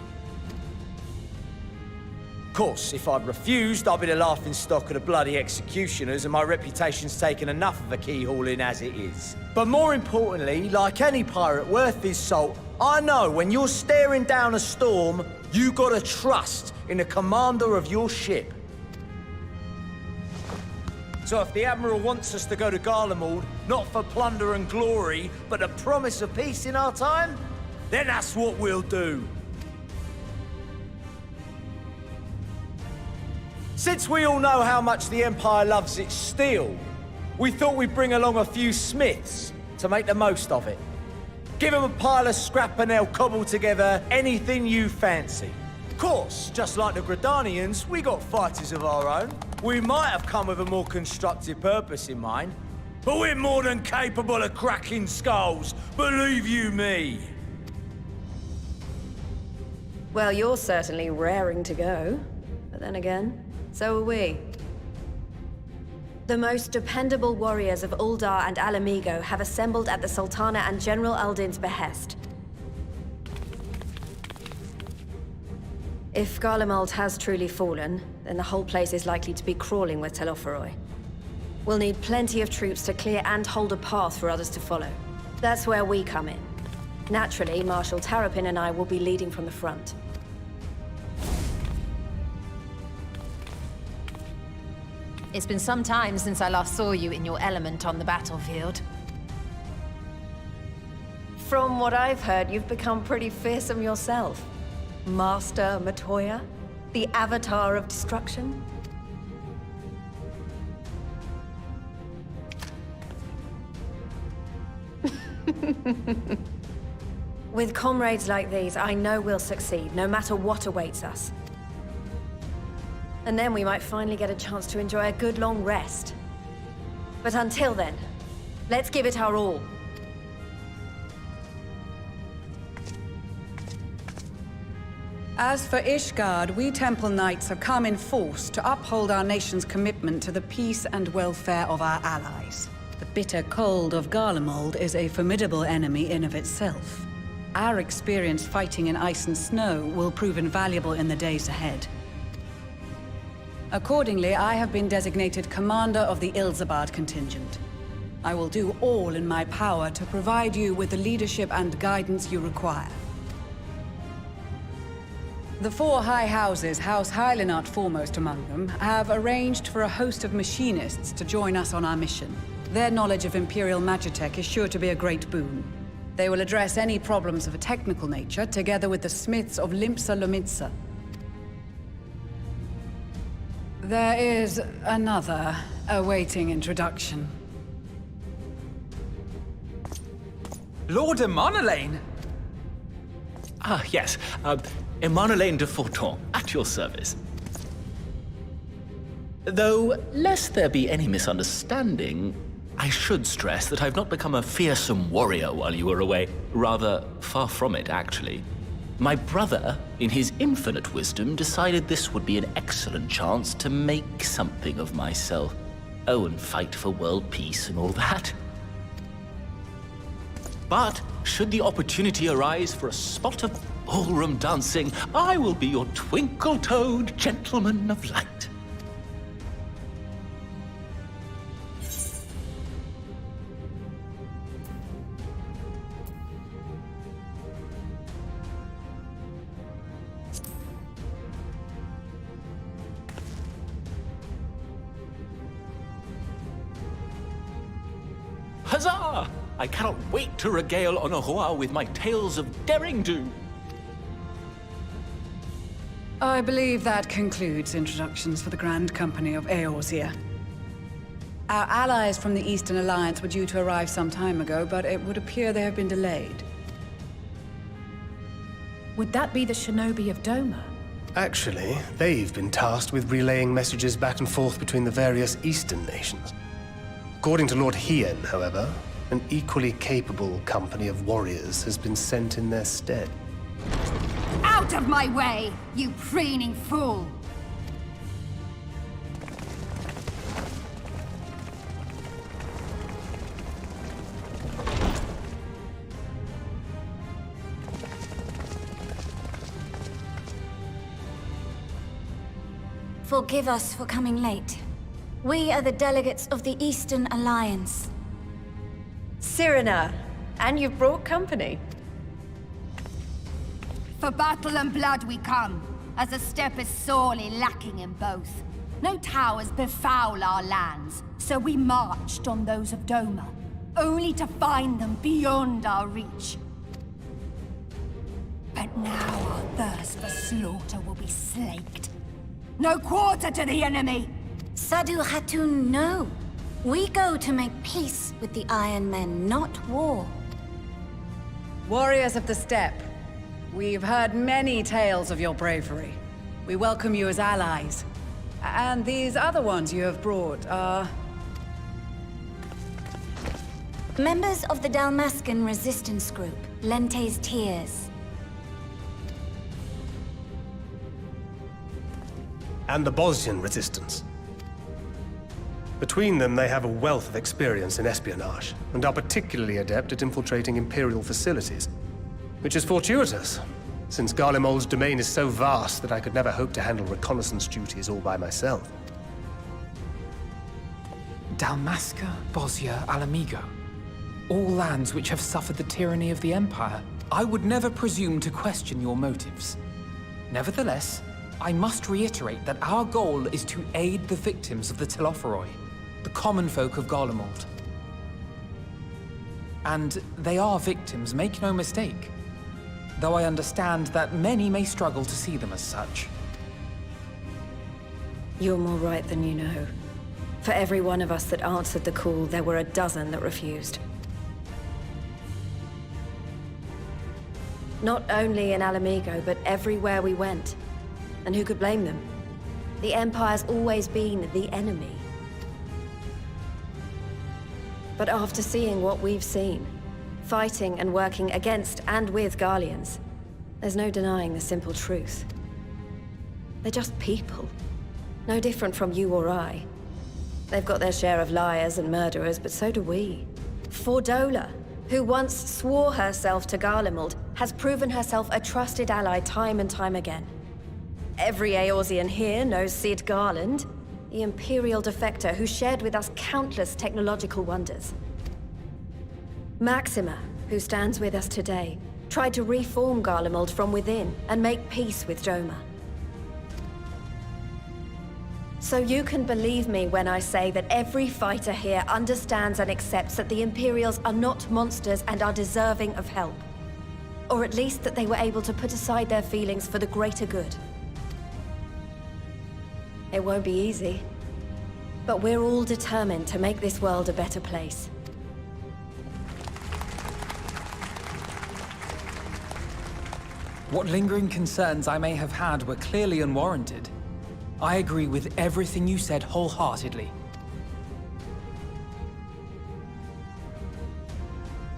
Of course, if I'd refused, I'd be the laughingstock of the bloody executioners, and my reputation's taken enough of a keyhauling as it is. But more importantly, like any pirate worth his salt, I know when you're staring down a storm, you gotta trust in the commander of your ship. So if the Admiral wants us to go to Garlemald, not for plunder and glory, but a promise of peace in our time, then that's what we'll do. Since we all know how much the Empire loves its steel, we thought we'd bring along a few smiths to make the most of it. Give them a pile of scrap and they'll cobble together anything you fancy. Of course, just like the Gridanians, we got fighters of our own. We might have come with a more constructive purpose in mind, but we're more than capable of cracking skulls, believe you me. Well, you're certainly raring to go. But then again, so are we. The most dependable warriors of Uldar and Alamigo have assembled at the Sultana and General Aldin's behest. If Garlemald has truly fallen, then the whole place is likely to be crawling with Telophoroi. We'll need plenty of troops to clear and hold a path for others to follow. That's where we come in. Naturally, Marshal Tarapin and I will be leading from the front. It's been some time since I last saw you in your element on the battlefield. From what I've heard, you've become pretty fearsome yourself. Master Matoya? The avatar of destruction? With comrades like these, I know we'll succeed, no matter what awaits us. And then we might finally get a chance to enjoy a good long rest. But until then, let's give it our all. As for Ishgard, we Temple Knights have come in force to uphold our nation's commitment to the peace and welfare of our allies. The bitter cold of Garlemald is a formidable enemy in of itself. Our experience fighting in ice and snow will prove invaluable in the days ahead. Accordingly, I have been designated commander of the Ilzabard contingent. I will do all in my power to provide you with the leadership and guidance you require. The four high houses, House Hylinart foremost among them, have arranged for a host of machinists to join us on our mission. Their knowledge of Imperial Magitech is sure to be a great boon. They will address any problems of a technical nature, together with the smiths of Limpsa Lomitsa. There is another awaiting introduction. Lord Emanolain! Ah, yes. Emanolain de Forton, at your service. Though, lest there be any misunderstanding, I should stress that I've not become a fearsome warrior while you were away. Rather, far from it, actually. My brother, in his infinite wisdom, decided this would be an excellent chance to make something of myself. Oh, and fight for world peace and all that. But, should the opportunity arise for a spot of ballroom dancing, I will be your twinkle-toed gentleman of light. Huzzah! I cannot wait to regale Honoroa with my tales of derring-do. I believe that concludes introductions for the Grand Company of Eorzea. Our allies from the Eastern Alliance were due to arrive some time ago, but it would appear they have been delayed. Would that be the shinobi of Doma? Actually, they've been tasked with relaying messages back and forth between the various Eastern nations. According to Lord Hien, however, an equally capable company of warriors has been sent in their stead. Out of my way, you preening fool! Forgive us for coming late. We are the delegates of the Eastern Alliance. Cyrena, and you've brought company. For battle and blood we come, as a step is sorely lacking in both. No towers befoul our lands, so we marched on those of Doma, only to find them beyond our reach. But now our thirst for slaughter will be slaked. No quarter to the enemy! Sadu Hatun, no. We go to make peace with the Iron Men, not war. Warriors of the Steppe, we've heard many tales of your bravery. We welcome you as allies. And these other ones you have brought are... Members of the Dalmascan resistance group, Lente's Tears. And the Bosnian resistance. Between them, they have a wealth of experience in espionage, and are particularly adept at infiltrating Imperial facilities. Which is fortuitous, since Garlemald's domain is so vast that I could never hope to handle reconnaissance duties all by myself. Dalmasca, Bosnia, Alamigo. All lands which have suffered the tyranny of the Empire. I would never presume to question your motives. Nevertheless, I must reiterate that our goal is to aid the victims of the Telophoroi, the common folk of Garlemald. And they are victims, make no mistake. Though I understand that many may struggle to see them as such. You're more right than you know. For every one of us that answered the call, there were a dozen that refused. Not only in Alamigo, but everywhere we went. And who could blame them? The Empire's always been the enemy. But after seeing what we've seen, fighting and working against and with Garleans, there's no denying the simple truth. They're just people. No different from you or I. They've got their share of liars and murderers, but so do we. Fordola, who once swore herself to Garlemald, has proven herself a trusted ally time and time again. Every Eorzean here knows Cid Garland, the Imperial defector who shared with us countless technological wonders. Maxima, who stands with us today, tried to reform Garlemald from within and make peace with Doma. So you can believe me when I say that every fighter here understands and accepts that the Imperials are not monsters and are deserving of help. Or at least that they were able to put aside their feelings for the greater good. It won't be easy, but we're all determined to make this world a better place. What lingering concerns I may have had were clearly unwarranted. I agree with everything you said wholeheartedly.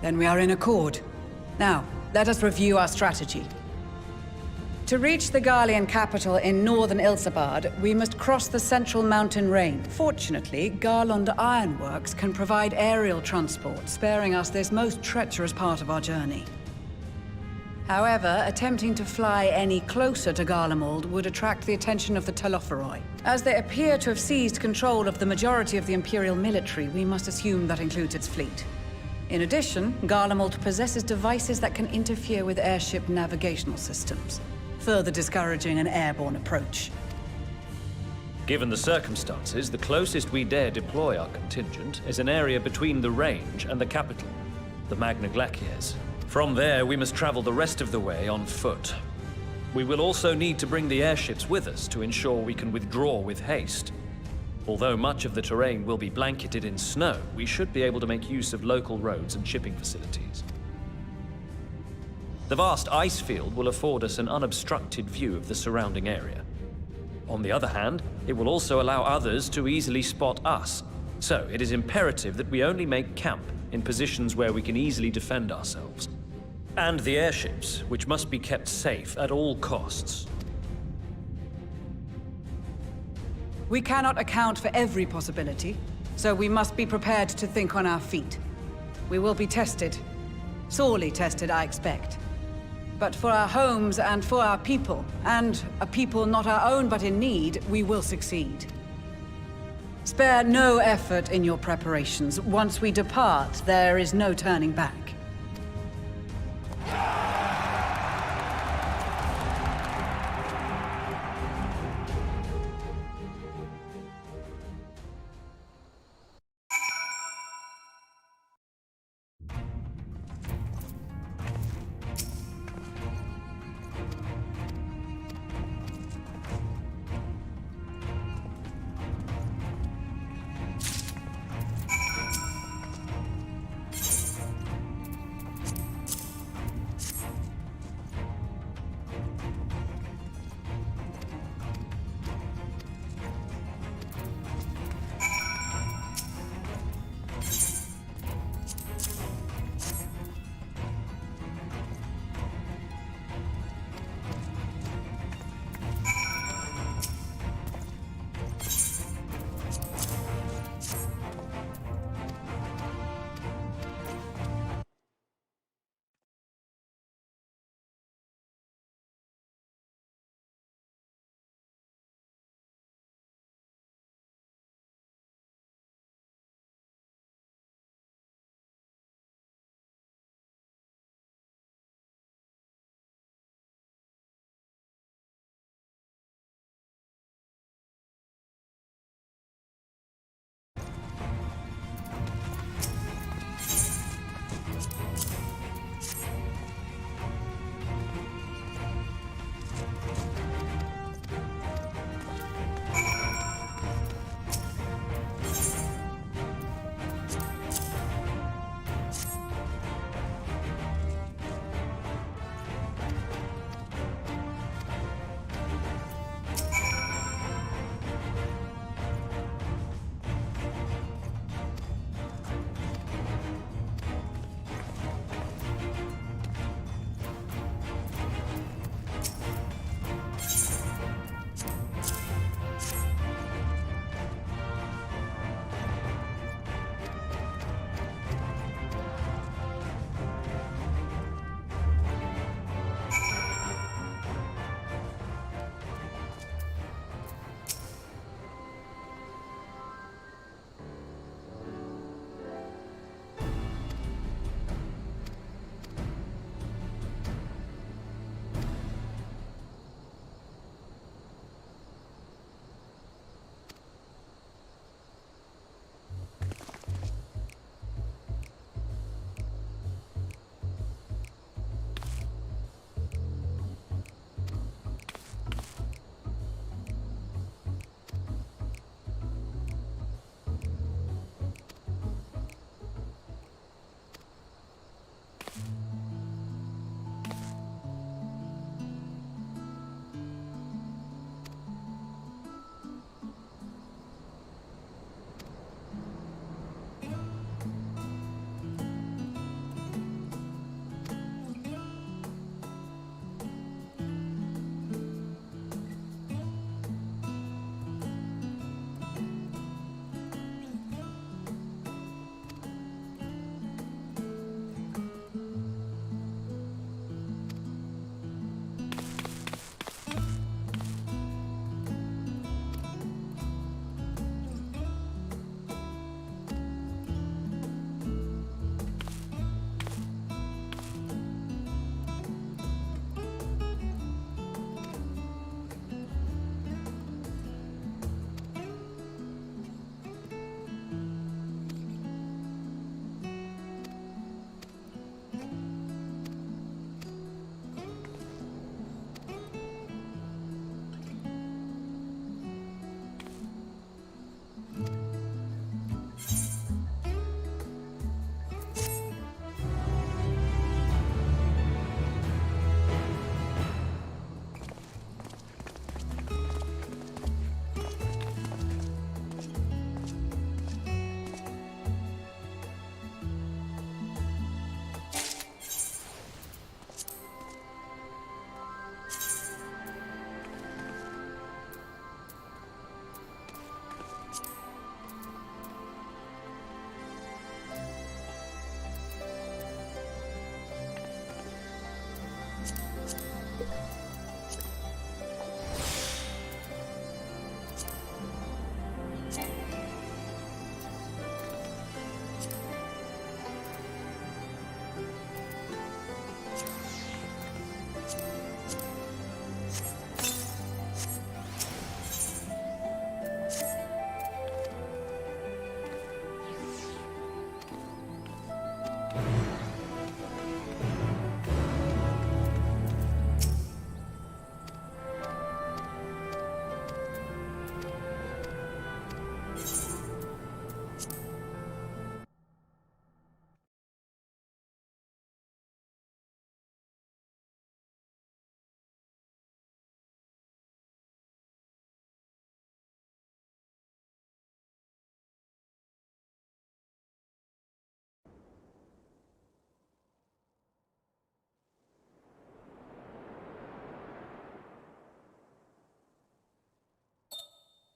Then we are in accord. Now, let us review our strategy. To reach the Garlean capital in northern Ilsabard, we must cross the central mountain range. Fortunately, Garlond Ironworks can provide aerial transport, sparing us this most treacherous part of our journey. However, attempting to fly any closer to Garlemald would attract the attention of the Talophoroi. As they appear to have seized control of the majority of the Imperial military, we must assume that includes its fleet. In addition, Garlemald possesses devices that can interfere with airship navigational systems, further discouraging an airborne approach. Given the circumstances, the closest we dare deploy our contingent is an area between the range and the capital, the Magna Glaciers. From there, we must travel the rest of the way on foot. We will also need to bring the airships with us to ensure we can withdraw with haste. Although much of the terrain will be blanketed in snow, we should be able to make use of local roads and shipping facilities. The vast ice field will afford us an unobstructed view of the surrounding area. On the other hand, it will also allow others to easily spot us, so it is imperative that we only make camp in positions where we can easily defend ourselves. And the airships, which must be kept safe at all costs. We cannot account for every possibility, so we must be prepared to think on our feet. We will be tested. Sorely tested, I expect. But for our homes and for our people, and a people not our own but in need, we will succeed. Spare no effort in your preparations. Once we depart, there is no turning back.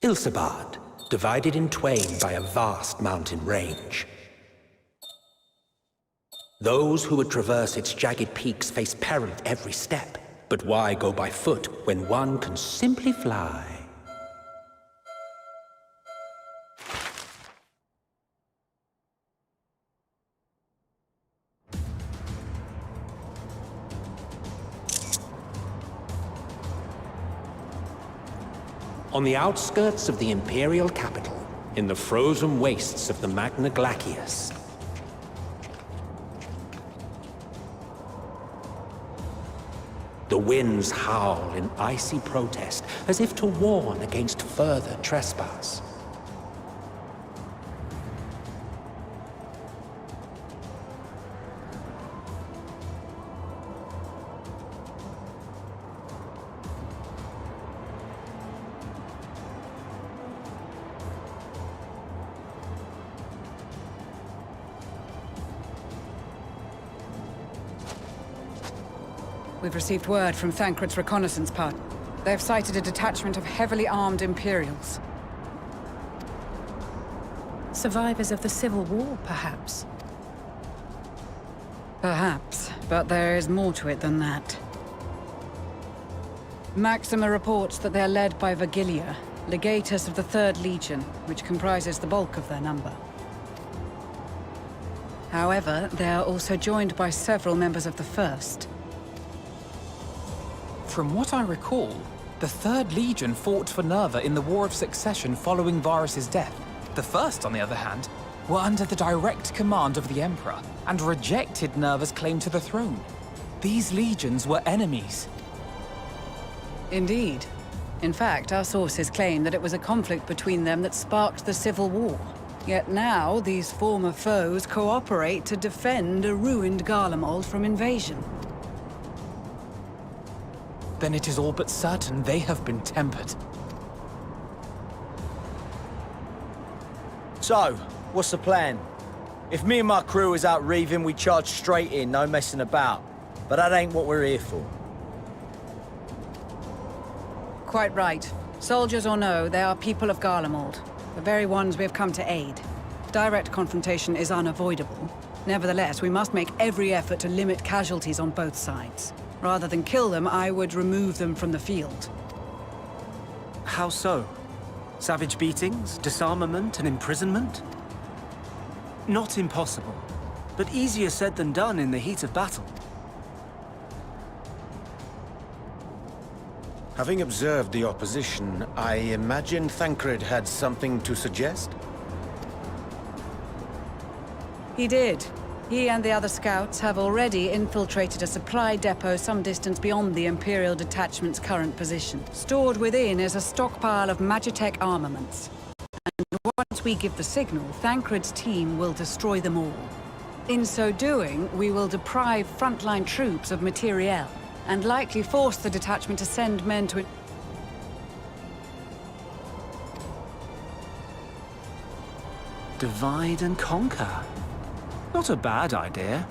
Ilsabard, divided in twain by a vast mountain range. Those who would traverse its jagged peaks face peril at every step. But why go by foot when one can simply fly? On the outskirts of the Imperial capital, in the frozen wastes of the Magna Glacius, the winds howl in icy protest, as if to warn against further trespass. We've received word from Thancred's reconnaissance party. They've sighted a detachment of heavily armed Imperials. Survivors of the Civil War, perhaps? Perhaps, but there is more to it than that. Maxima reports that they're led by Vergilia, legatus of the 3rd Legion, which comprises the bulk of their number. However, they are also joined by several members of the 1st. From what I recall, the 3rd Legion fought for Nerva in the War of Succession following Varus' death. The 1st, on the other hand, were under the direct command of the Emperor and rejected Nerva's claim to the throne. These legions were enemies. Indeed. In fact, our sources claim that it was a conflict between them that sparked the Civil War. Yet now, these former foes cooperate to defend a ruined Garlemald from invasion. Then it is all but certain they have been tempered. So, what's the plan? If me and my crew is out reaving, we charge straight in, no messing about. But that ain't what we're here for. Quite right. Soldiers or no, they are people of Garlemald. The very ones we have come to aid. Direct confrontation is unavoidable. Nevertheless, we must make every effort to limit casualties on both sides. Rather than kill them, I would remove them from the field. How so? Savage beatings, disarmament, and imprisonment? Not impossible, but easier said than done in the heat of battle. Having observed the opposition, I imagine Thancred had something to suggest? He did. He and the other scouts have already infiltrated a supply depot some distance beyond the Imperial detachment's current position. Stored within is a stockpile of Magitech armaments. And once we give the signal, Thancred's team will destroy them all. In so doing, we will deprive frontline troops of materiel, and likely force the detachment to send men to... Divide and conquer. Not a bad idea.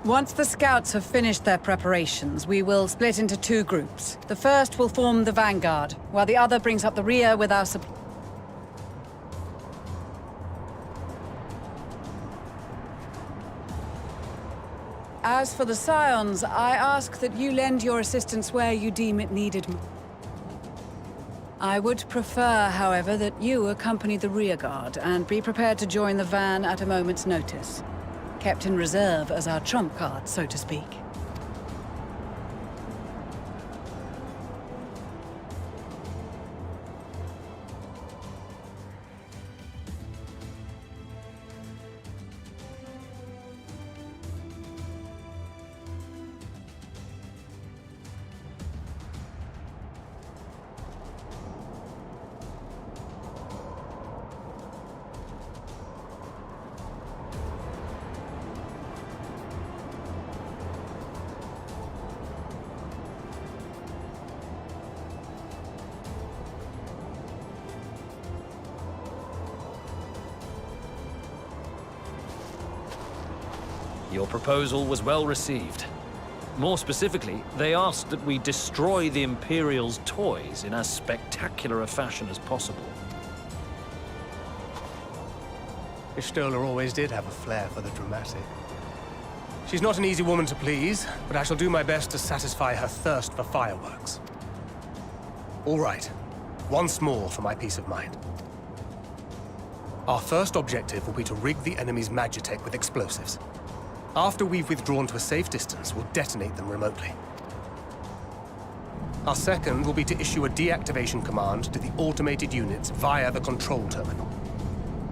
Once the scouts have finished their preparations, we will split into 2 groups. The first will form the vanguard, while the other brings up the rear with our support. As for the Scions, I ask that you lend your assistance where you deem it needed. I would prefer, however, that you accompany the rearguard and be prepared to join the van at a moment's notice. Kept in reserve as our trump card, so to speak. Your proposal was well received. More specifically, they asked that we destroy the Imperial's toys in as spectacular a fashion as possible. Ishtola always did have a flair for the dramatic. She's not an easy woman to please, but I shall do my best to satisfy her thirst for fireworks. All right, once more for my peace of mind. Our first objective will be to rig the enemy's magitech with explosives. After we've withdrawn to a safe distance, we'll detonate them remotely. Our second will be to issue a deactivation command to the automated units via the control terminal.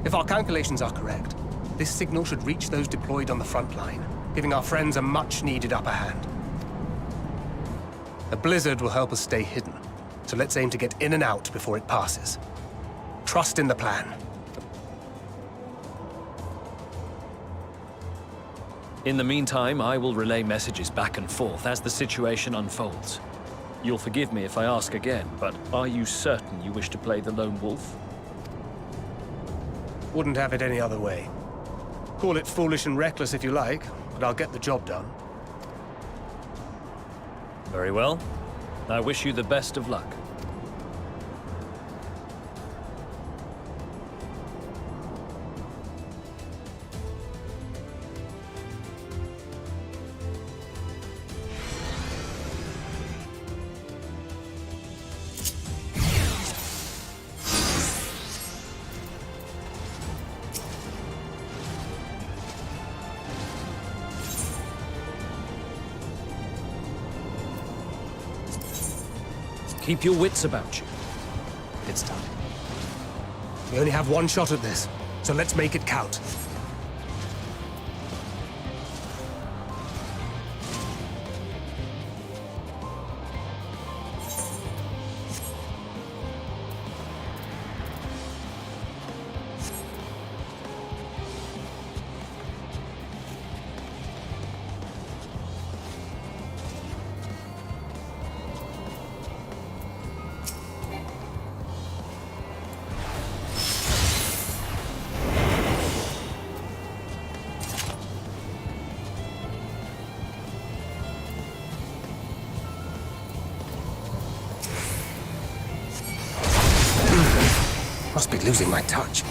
If our calculations are correct, this signal should reach those deployed on the front line, giving our friends a much-needed upper hand. A blizzard will help us stay hidden, so let's aim to get in and out before it passes. Trust in the plan. In the meantime, I will relay messages back and forth as the situation unfolds. You'll forgive me if I ask again, but are you certain you wish to play the lone wolf? Wouldn't have it any other way. Call it foolish and reckless if you like, but I'll get the job done. Very well. I wish you the best of luck. Keep your wits about you. It's time. We only have one shot at this, so let's make it count. Must be losing my touch.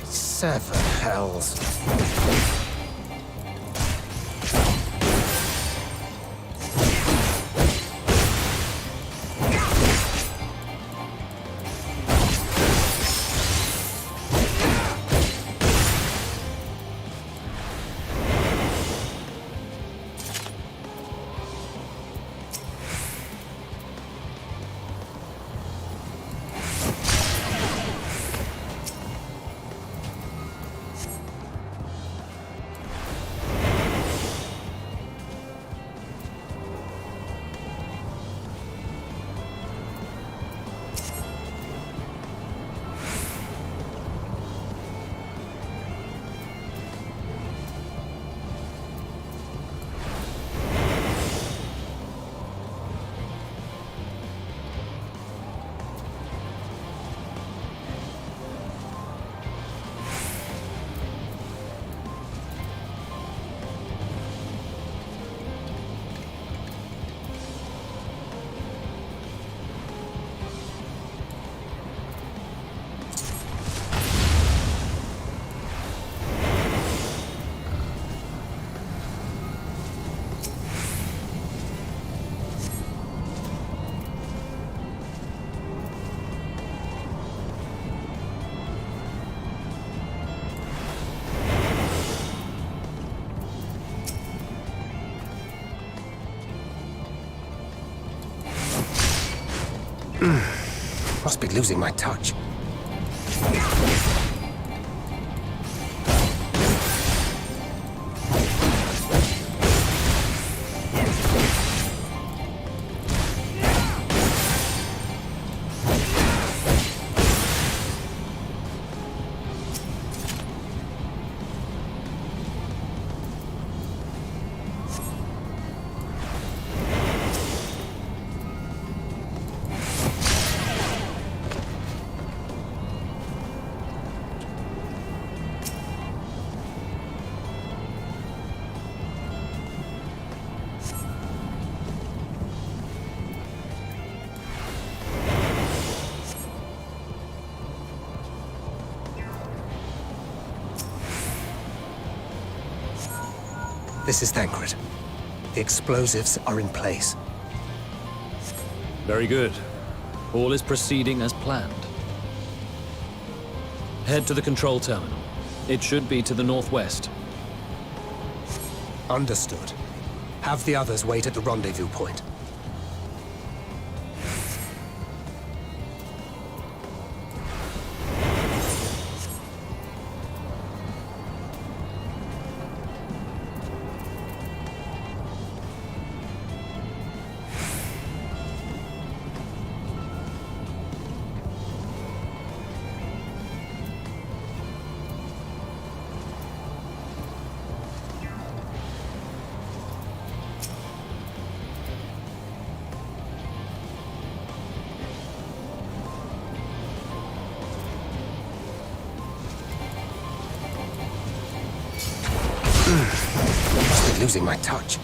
Seven hells. Must be losing my touch. This is Thancred. The explosives are in place. Very good. All is proceeding as planned. Head to the control terminal. It should be to the northwest. Understood. Have the others wait at the rendezvous point. Must be losing my touch.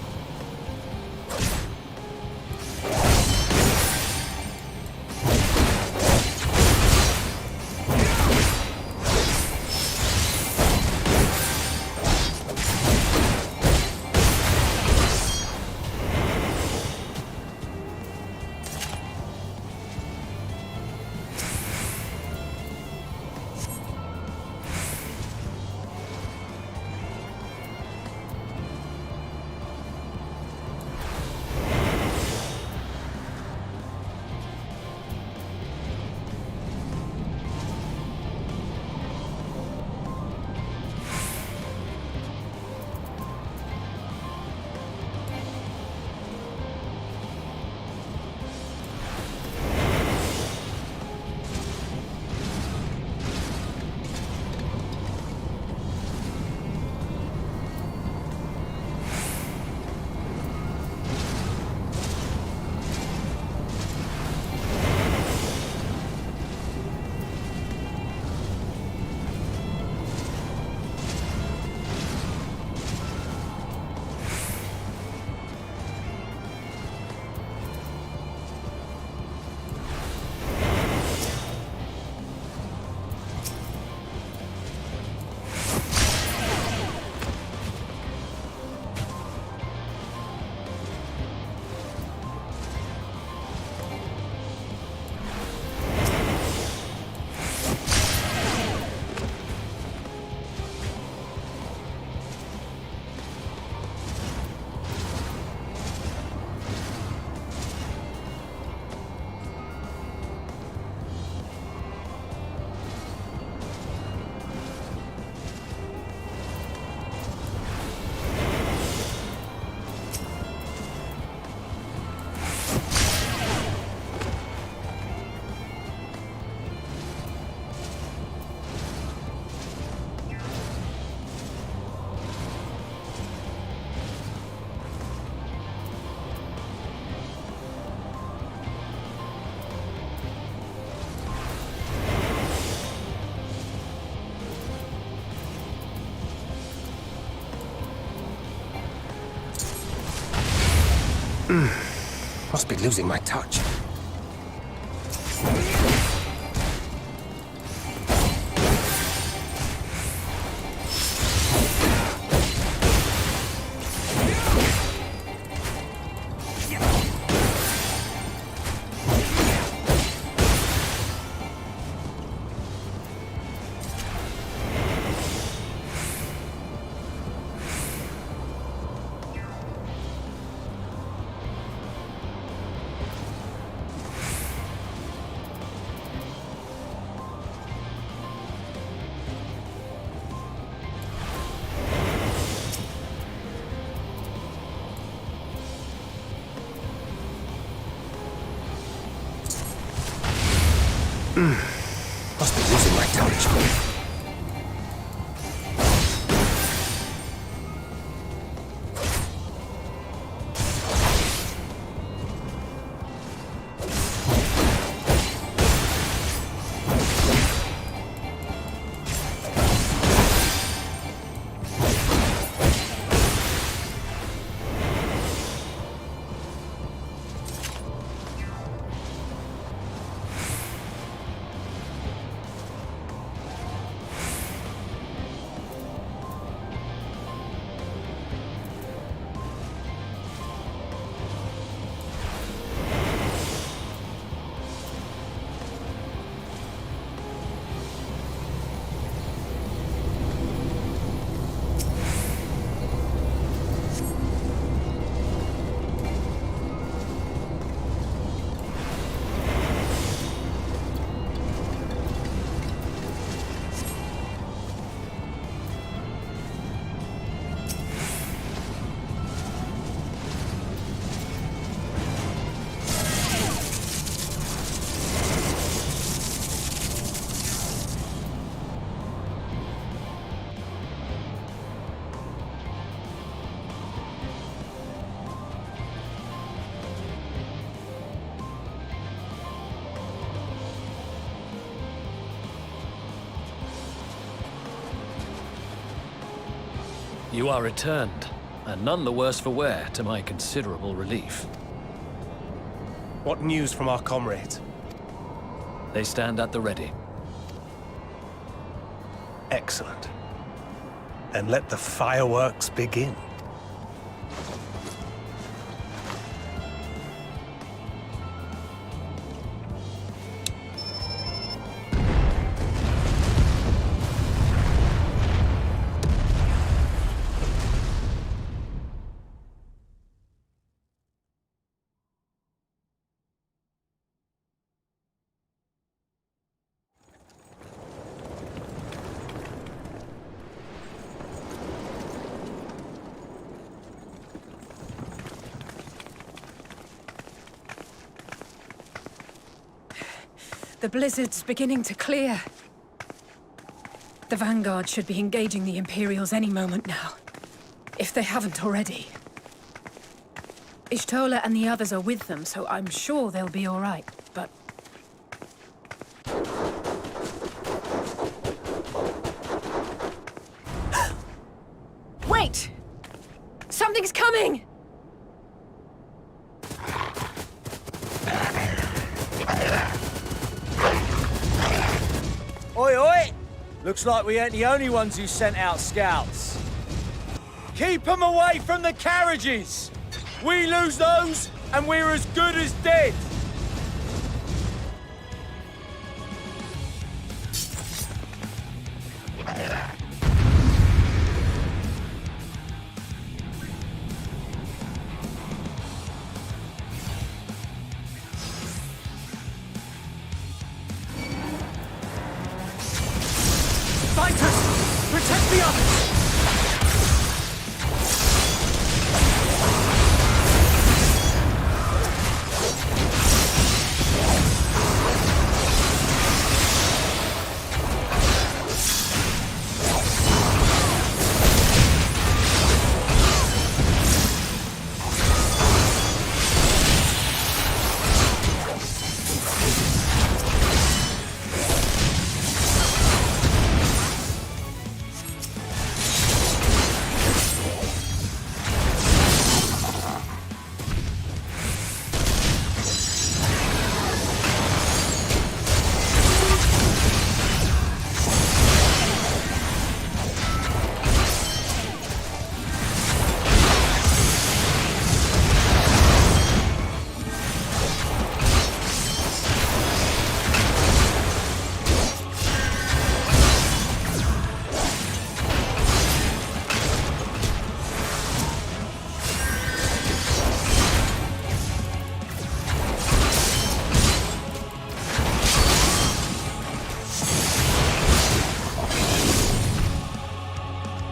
Must be losing my touch. Must be losing my temper. You are returned, and none the worse for wear, to my considerable relief. What news from our comrades? They stand at the ready. Excellent. Then let the fireworks begin. The blizzard's beginning to clear. The Vanguard should be engaging the Imperials any moment now, if they haven't already. Ishtola and the others are with them, so I'm sure they'll be all right, but... Wait! Something's coming! Oi, oi! Looks like we ain't the only ones who sent out scouts. Keep them away from the carriages! We lose those, and we're as good as dead! Fighters! Protect the others!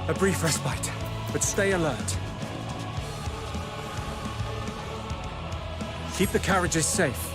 A brief respite, but stay alert. Keep the carriages safe.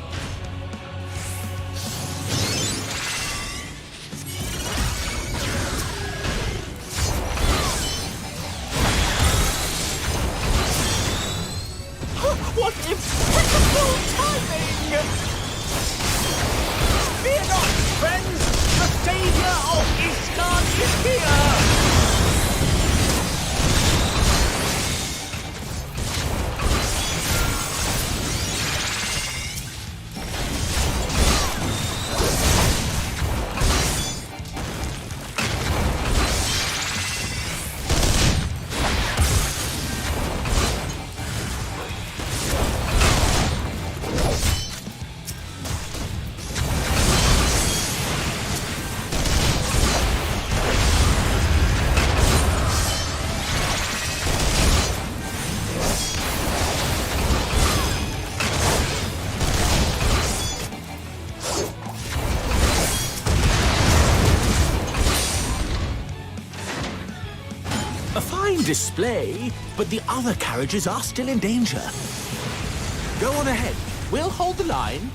display, but the other carriages are still in danger. Go on ahead. We'll hold the line.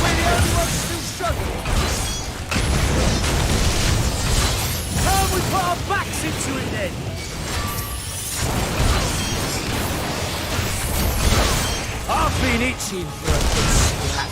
We're the only ones still struggling. Can't we put our backs into it then? I've been itching for a good slap.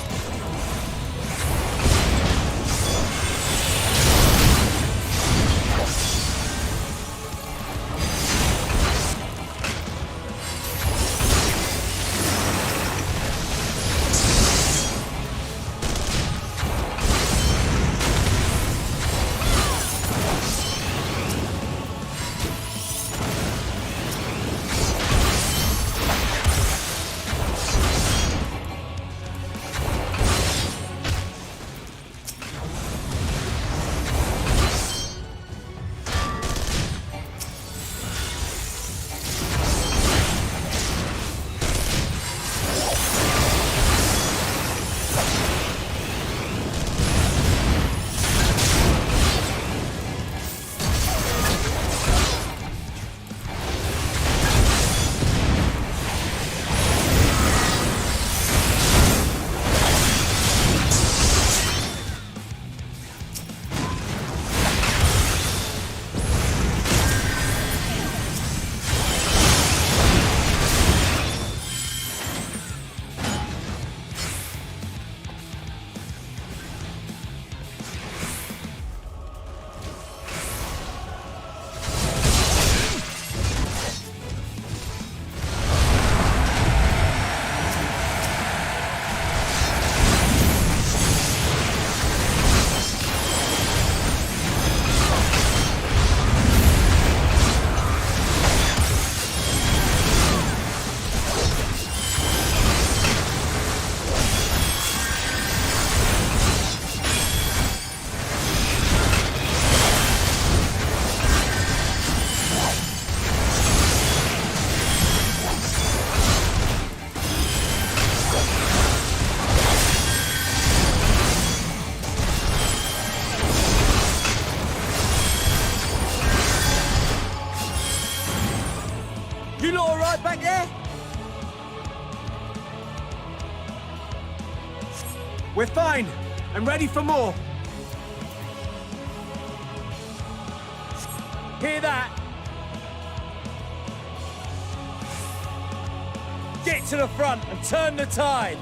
You lot all right back there? We're fine. I'm ready for more. Hear that? Get to the front and turn the tide.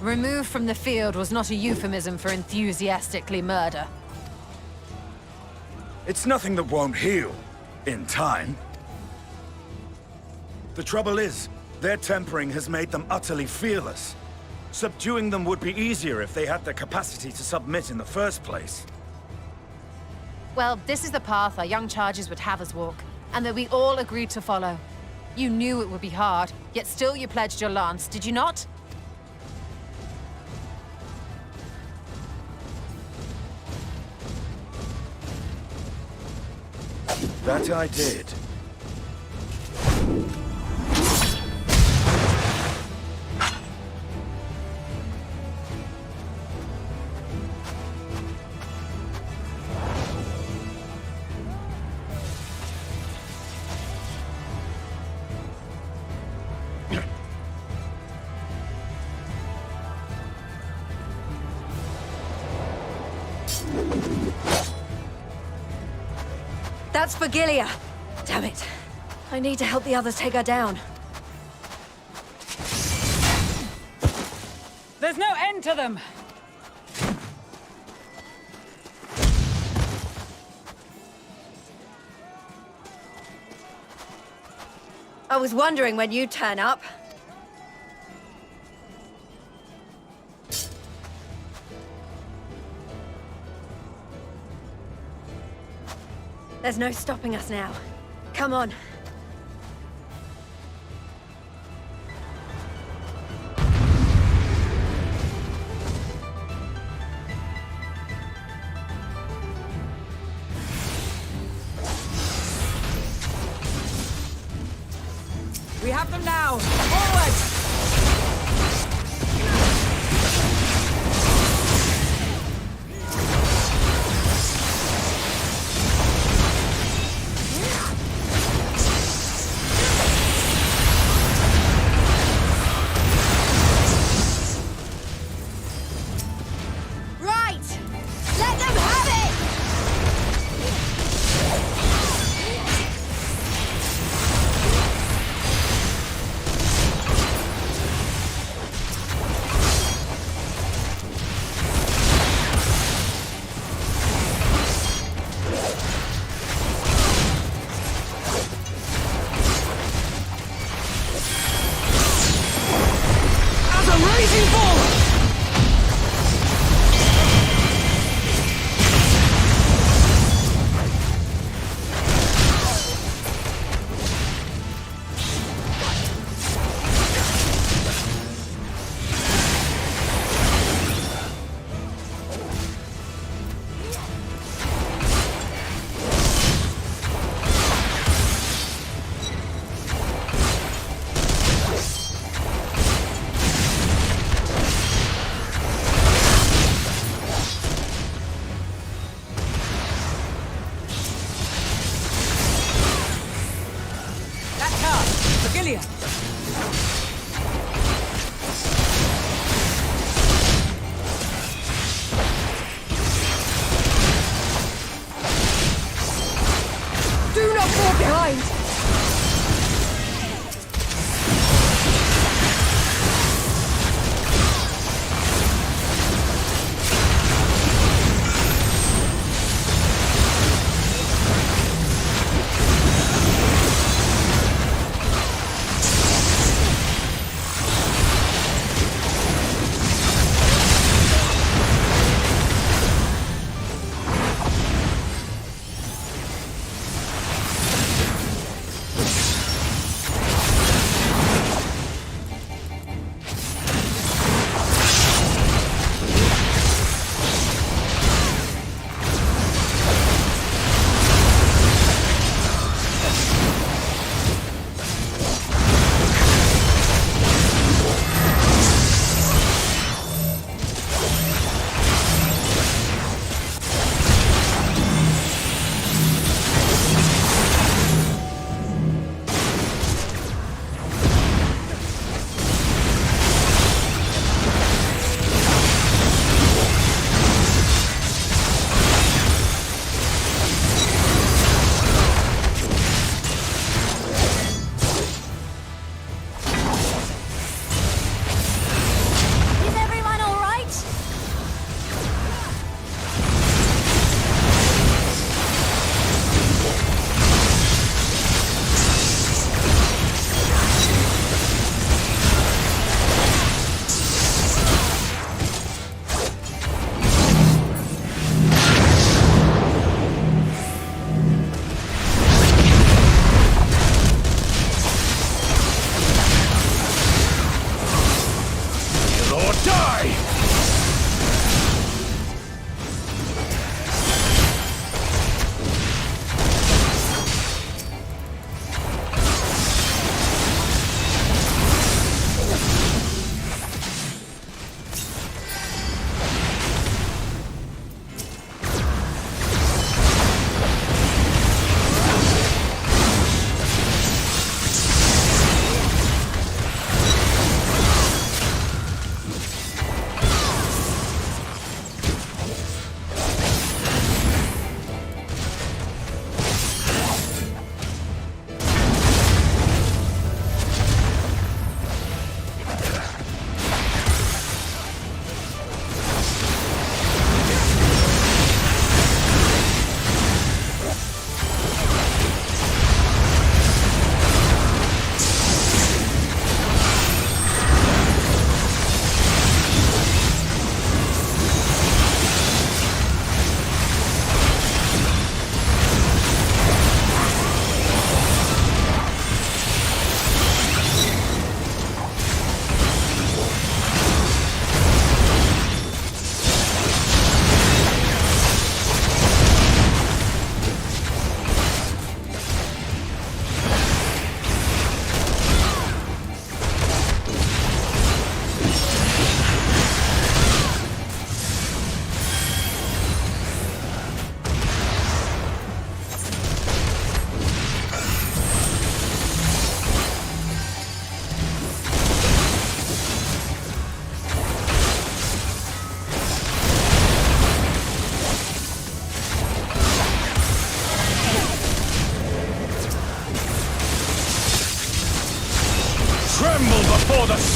Removed from the field was not a euphemism for enthusiastically murder. It's nothing that won't heal in time. The trouble is, their tempering has made them utterly fearless. Subduing them would be easier if they had the capacity to submit in the first place. Well, this is the path our young charges would have us walk, and that we all agreed to follow. You knew it would be hard, yet still you pledged your lance, did you not? That I did. That's for Gilia. Damn it. I need to help the others take her down. There's no end to them! I was wondering when you'd turn up. There's no stopping us now. Come on. We have them now! Forward!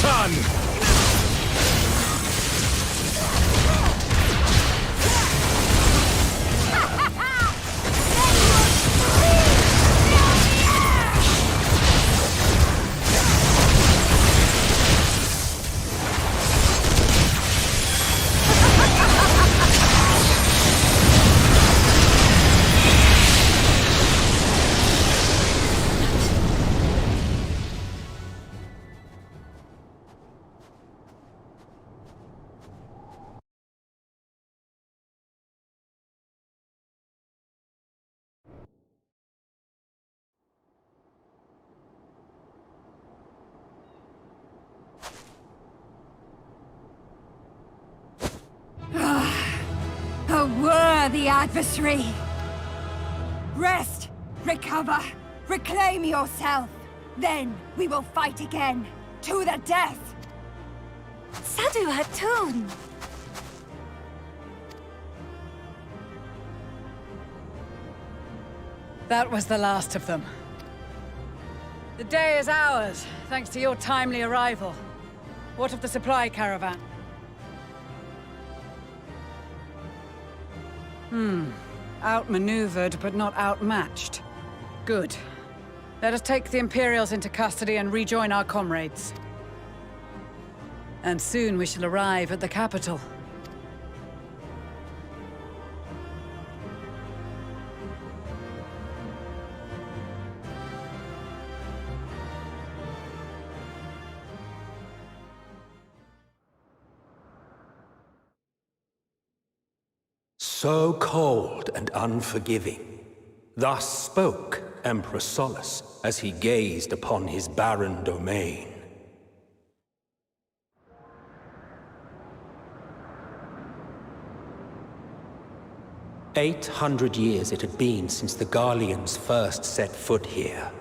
sun! A worthy adversary! Rest, recover, reclaim yourself. Then we will fight again, to the death! Sadu Hatun! That was the last of them. The day is ours, thanks to your timely arrival. What of the supply caravan? Outmaneuvered, but not outmatched. Good. Let us take the Imperials into custody and rejoin our comrades. And soon we shall arrive at the capital. So cold and unforgiving. Thus spoke Emperor Solus as he gazed upon his barren domain. "800 years it had been since the Garleans first set foot here.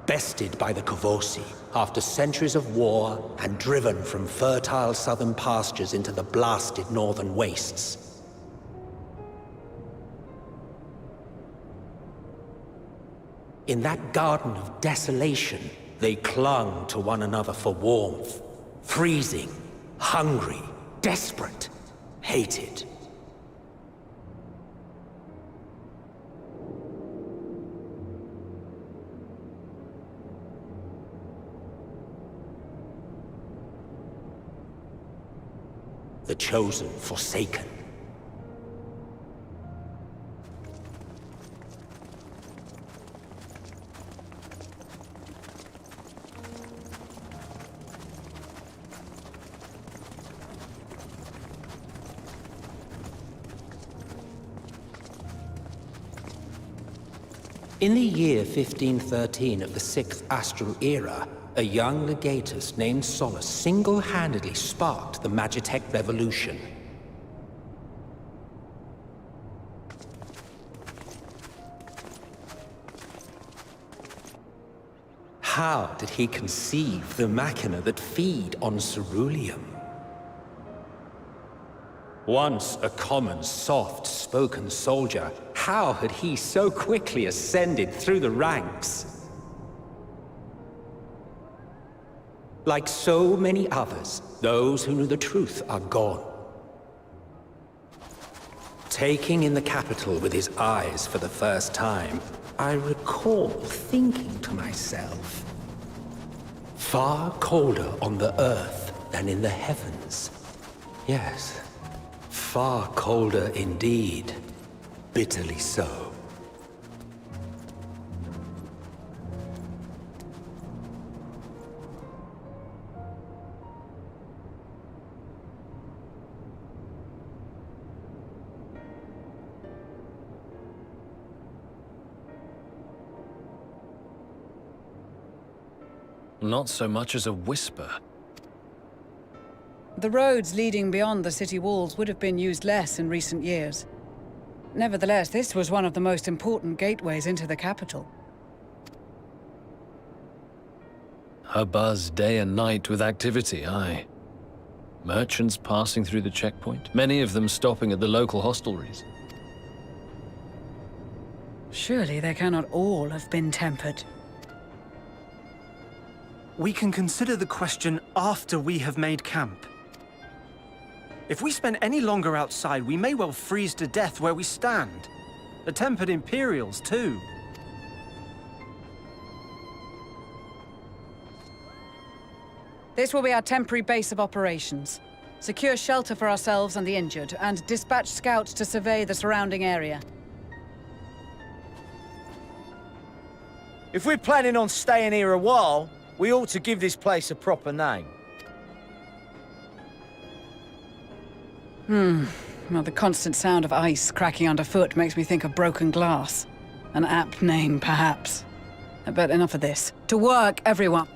Bested by the Kavosi after centuries of war and driven from fertile southern pastures into the blasted northern wastes. In that garden of desolation, they clung to one another for warmth, freezing, hungry, desperate, hated. The chosen forsaken. In the year 1513 of the 6th Astral Era, a young legatus named Solus single-handedly sparked the Magitech Revolution. How did he conceive the machina that feed on ceruleum? Once a common, soft-spoken soldier, how had he so quickly ascended through the ranks? Like so many others, those who knew the truth are gone. Taking in the capital with his eyes for the first time, I recall thinking to myself, far colder on the earth than in the heavens. Yes, far colder indeed. Bitterly so. Not so much as a whisper. The roads leading beyond the city walls would have been used less in recent years. Nevertheless, this was one of the most important gateways into the capital. A buzz day and night with activity, aye. Merchants passing through the checkpoint, many of them stopping at the local hostelries. Surely they cannot all have been tempered. we can consider the question after we have made camp. If we spend any longer outside, we may well freeze to death where we stand. The tempered Imperials, too. This will be our temporary base of operations. Secure shelter for ourselves and the injured, and dispatch scouts to survey the surrounding area. If we're planning on staying here a while, we ought to give this place a proper name. Well, the constant sound of ice cracking underfoot makes me think of broken glass. An apt name, perhaps. But enough of this. To work, everyone!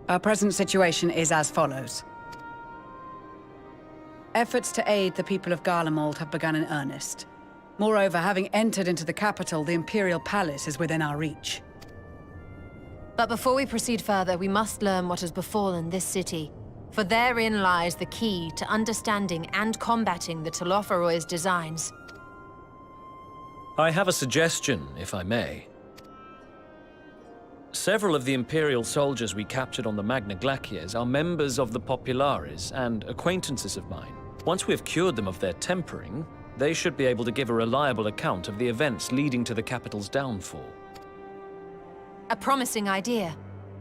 Our present situation is as follows. Efforts to aid the people of Garlemald have begun in earnest. Moreover, having entered into the capital, the Imperial Palace is within our reach. But before we proceed further, we must learn what has befallen this city. For therein lies the key to understanding and combating the Talofaroy's designs. I have a suggestion, if I may. Several of the Imperial soldiers we captured on the Magna Glaciers are members of the Populares and acquaintances of mine. Once we have cured them of their tempering, they should be able to give a reliable account of the events leading to the capital's downfall. A promising idea.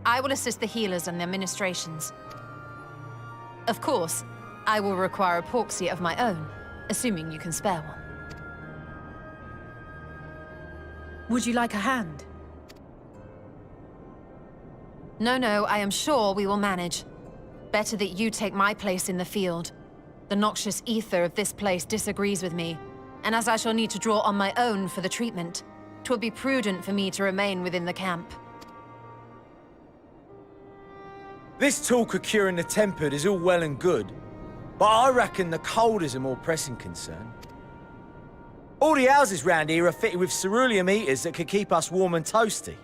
I will assist the healers and their ministrations. Of course, I will require a proxy of my own, assuming you can spare one. Would you like a hand? No, I am sure we will manage. Better that you take my place in the field. The noxious ether of this place disagrees with me, and as I shall need to draw on my own for the treatment, 'twould be prudent for me to remain within the camp. This talk of curing the tempered is all well and good, but I reckon the cold is a more pressing concern. All the houses round here are fitted with ceruleum heaters that could keep us warm and toasty.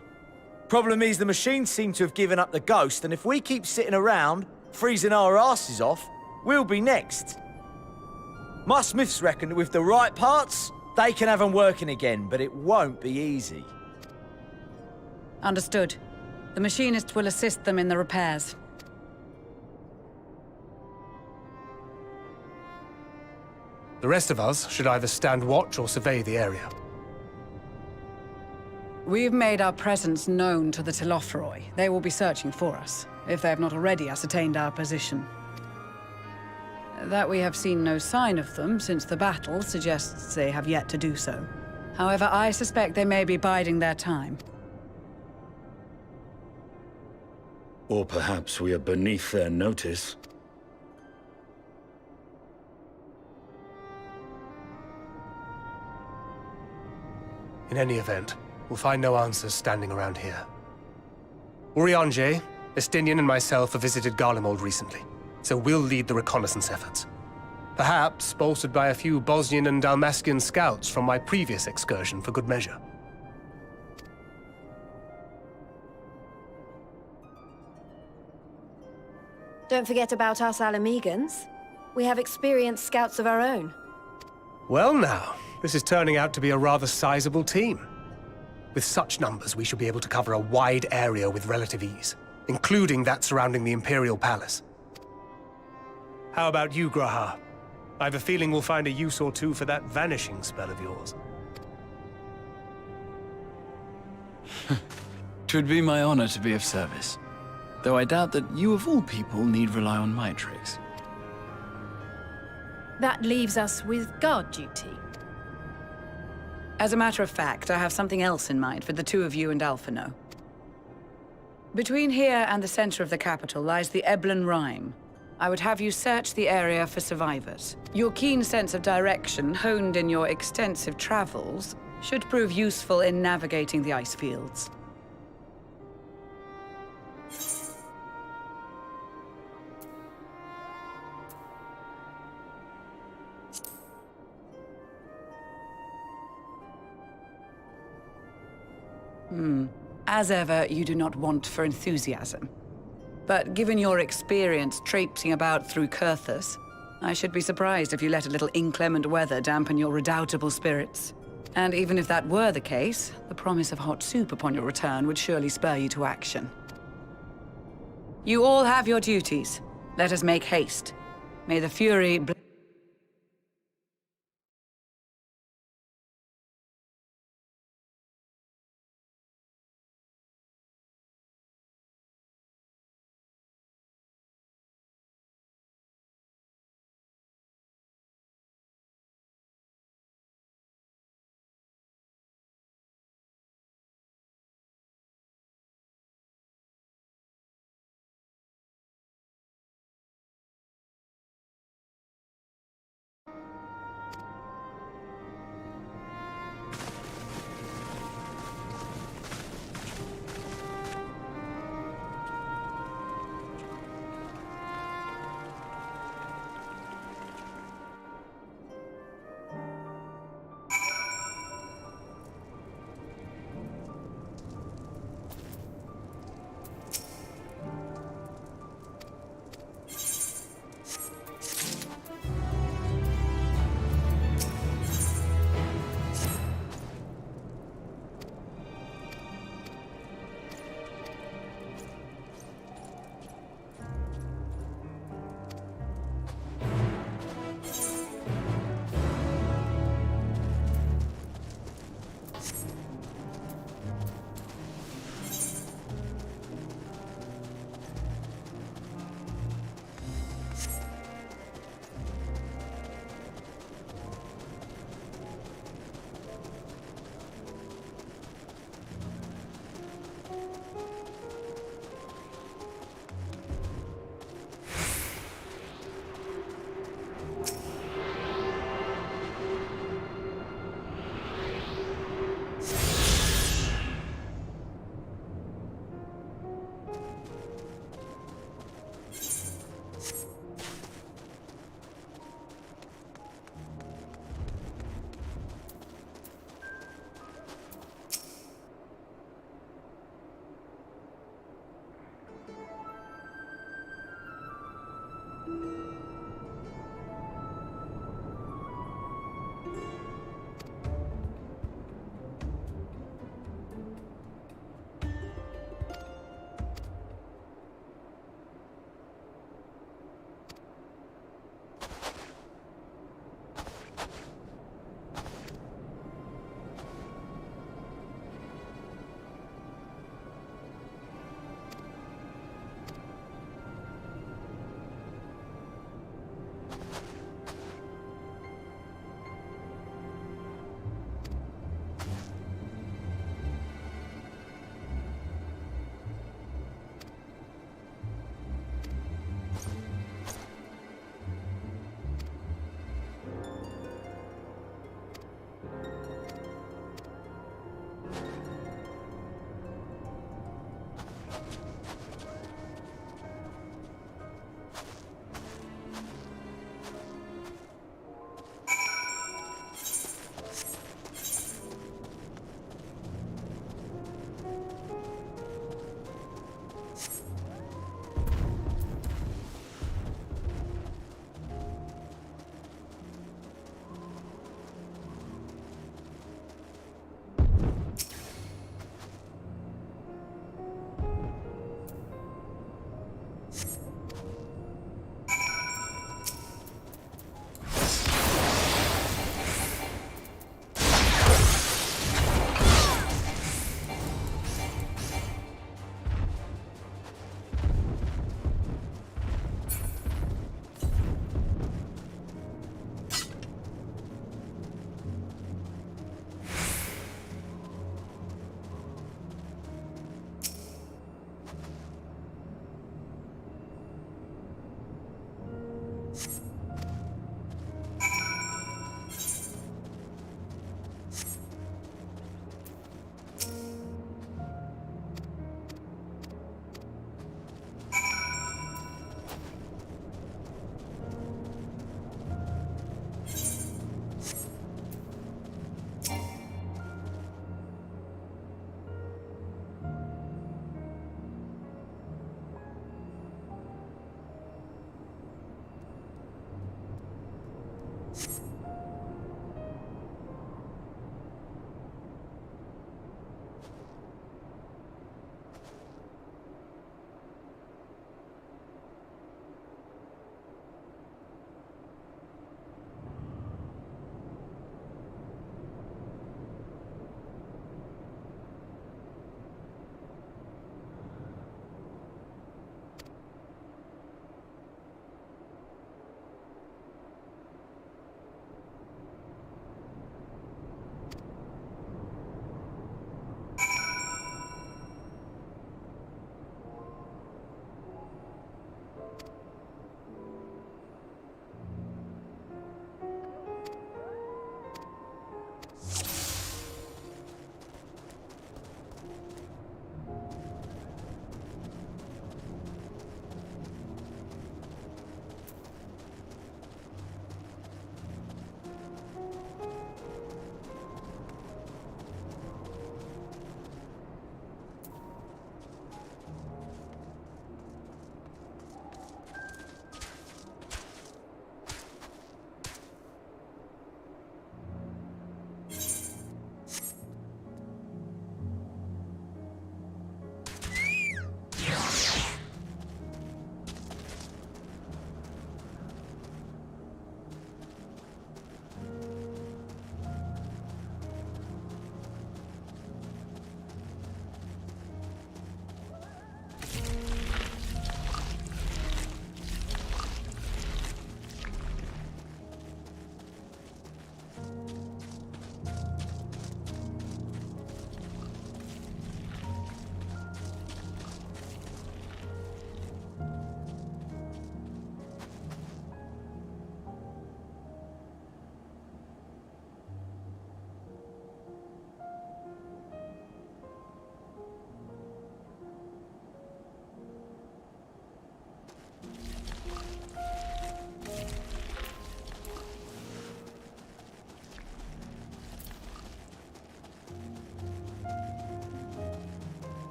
Problem is, the machines seem to have given up the ghost, and if we keep sitting around, freezing our asses off, we'll be next. My smiths reckon that with the right parts, they can have them working again, but it won't be easy. Understood. The machinist will assist them in the repairs. The rest of us should either stand watch or survey the area. We've made our presence known to the Talofaroi. They will be searching for us, if they have not already ascertained our position. That we have seen no sign of them since the battle suggests they have yet to do so. However, I suspect they may be biding their time. Or perhaps we are beneath their notice. In any event, we'll find no answers standing around here. Urianger, Estinian and myself have visited Garlemald recently, so we'll lead the reconnaissance efforts. Perhaps bolstered by a few Bosnian and Dalmascian scouts from my previous excursion for good measure. Don't forget about us Alamegans. We have experienced scouts of our own. Well now, this is turning out to be a rather sizable team. With such numbers, we should be able to cover a wide area with relative ease, including that surrounding the Imperial Palace. How about you, Graha? I have a feeling we'll find a use or two for that vanishing spell of yours. Twould be my honor to be of service. Though I doubt that you of all people need rely on my tricks. That leaves us with guard duty. As a matter of fact, I have something else in mind for the two of you and Alphino. Between here and the center of the capital lies the Eblan Rime. I would have you search the area for survivors. Your keen sense of direction, honed in your extensive travels, should prove useful in navigating the ice fields. As ever, you do not want for enthusiasm. But given your experience traipsing about through Kurthus, I should be surprised if you let a little inclement weather dampen your redoubtable spirits. And even if that were the case, the promise of hot soup upon your return would surely spur you to action. You all have your duties. Let us make haste. May the Fury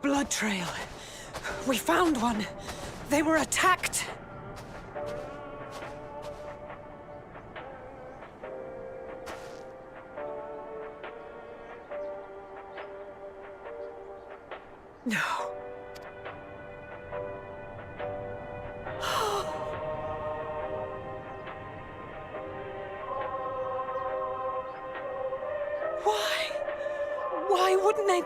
blood trail. We found one. They were attacked. No. Why? Why wouldn't they?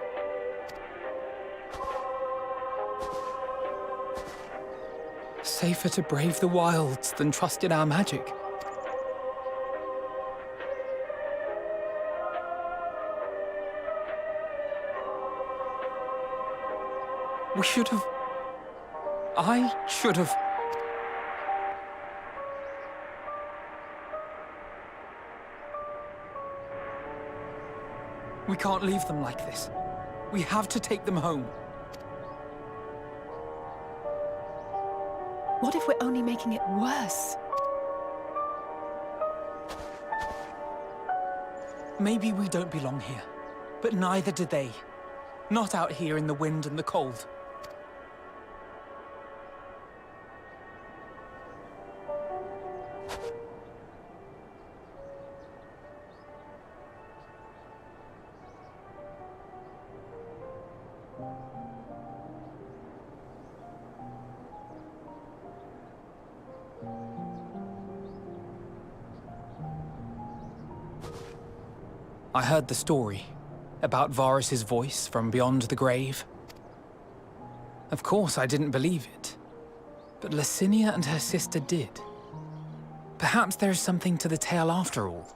Safer to brave the wilds than trust in our magic. We should have... I should have... We can't leave them like this. We have to take them home. What if we're only making it worse? Maybe we don't belong here, but neither do they. Not out here in the wind and the cold. I heard the story about Varus's voice from beyond the grave. Of course, I didn't believe it, but Licinia and her sister did. Perhaps there is something to the tale after all.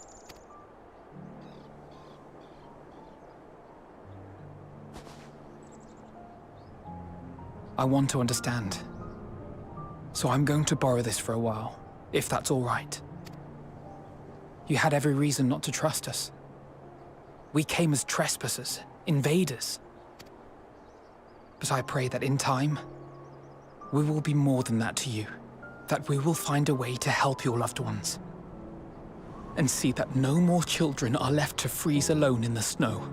I want to understand, so I'm going to borrow this for a while, if that's all right. You had every reason not to trust us. We came as trespassers, invaders. But I pray that in time, we will be more than that to you. That we will find a way to help your loved ones. And see that no more children are left to freeze alone in the snow.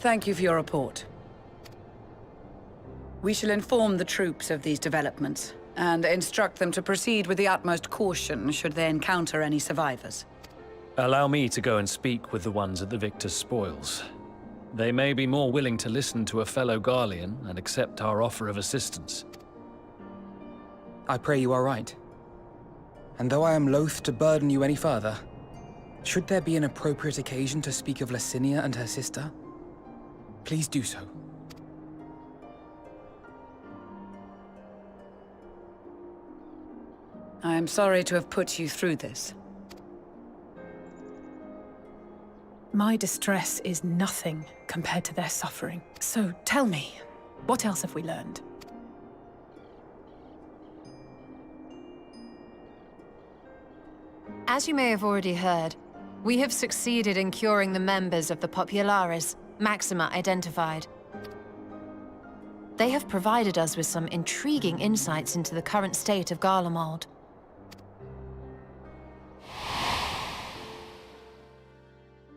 Thank you for your report. We shall inform the troops of these developments and instruct them to proceed with the utmost caution should they encounter any survivors. Allow me to go and speak with the ones at the victor's spoils. They may be more willing to listen to a fellow Garlean and accept our offer of assistance. I pray you are right. And though I am loath to burden you any further, should there be an appropriate occasion to speak of Licinia and her sister, please do so. I am sorry to have put you through this. My distress is nothing compared to their suffering. So tell me, what else have we learned? As you may have already heard, we have succeeded in curing the members of the Populares, Maxima identified. They have provided us with some intriguing insights into the current state of Garlemald.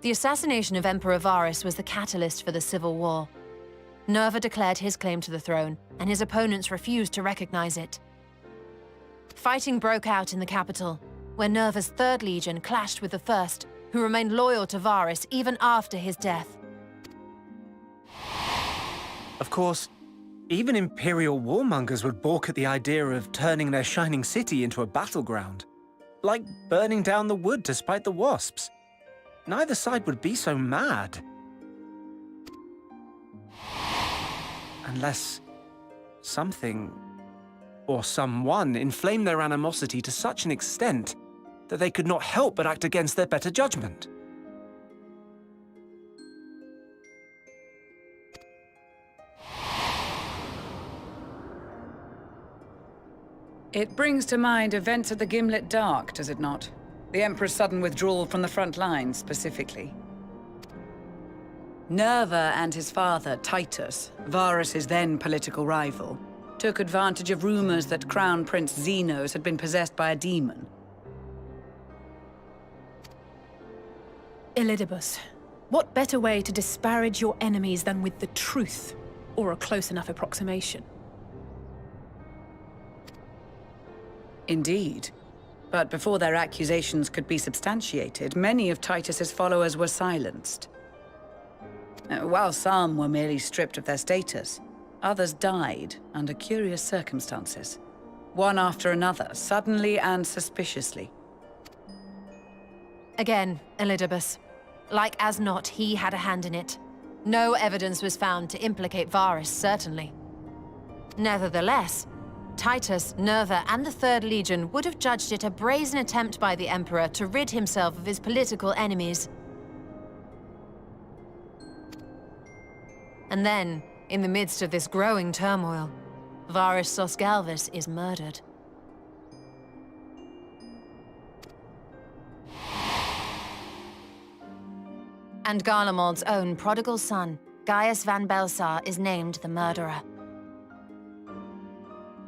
The assassination of Emperor Varus was the catalyst for the civil war. Nerva declared his claim to the throne, and his opponents refused to recognize it. Fighting broke out in the capital, where Nerva's Third Legion clashed with the First, who remained loyal to Varus even after his death. Of course, even Imperial warmongers would balk at the idea of turning their shining city into a battleground. Like burning down the wood to spite the wasps. Neither side would be so mad. Unless something or someone inflamed their animosity to such an extent that they could not help but act against their better judgment. It brings to mind events at the Gimlet Dark, does it not? The Emperor's sudden withdrawal from the front lines, specifically. Nerva and his father, Titus, Varus's then political rival, took advantage of rumors that Crown Prince Xenos had been possessed by a demon. Elidibus, what better way to disparage your enemies than with the truth, or a close enough approximation? Indeed. But before their accusations could be substantiated, many of Titus's followers were silenced. While some were merely stripped of their status, others died under curious circumstances. One after another, suddenly and suspiciously. Again, Elidibus. Like as not, he had a hand in it. No evidence was found to implicate Varus, certainly. Nevertheless, Titus, Nerva, and the Third Legion would have judged it a brazen attempt by the Emperor to rid himself of his political enemies. And then, in the midst of this growing turmoil, Varus Sosgalvis is murdered. And Garlemald's own prodigal son, Gaius van Belsar, is named the murderer.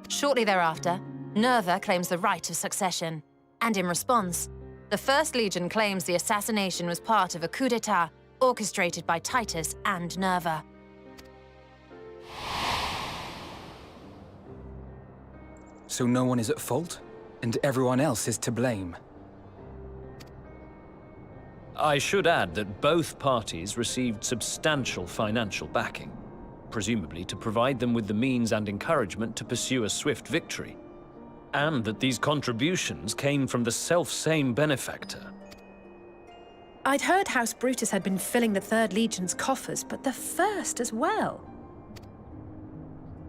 Shortly thereafter, Nerva claims the right of succession, and in response, the First Legion claims the assassination was part of a coup d'etat orchestrated by Titus and Nerva. So no one is at fault, and everyone else is to blame. I should add that both parties received substantial financial backing, presumably to provide them with the means and encouragement to pursue a swift victory, and that these contributions came from the self-same benefactor. I'd heard House Brutus had been filling the Third Legion's coffers, but the First as well.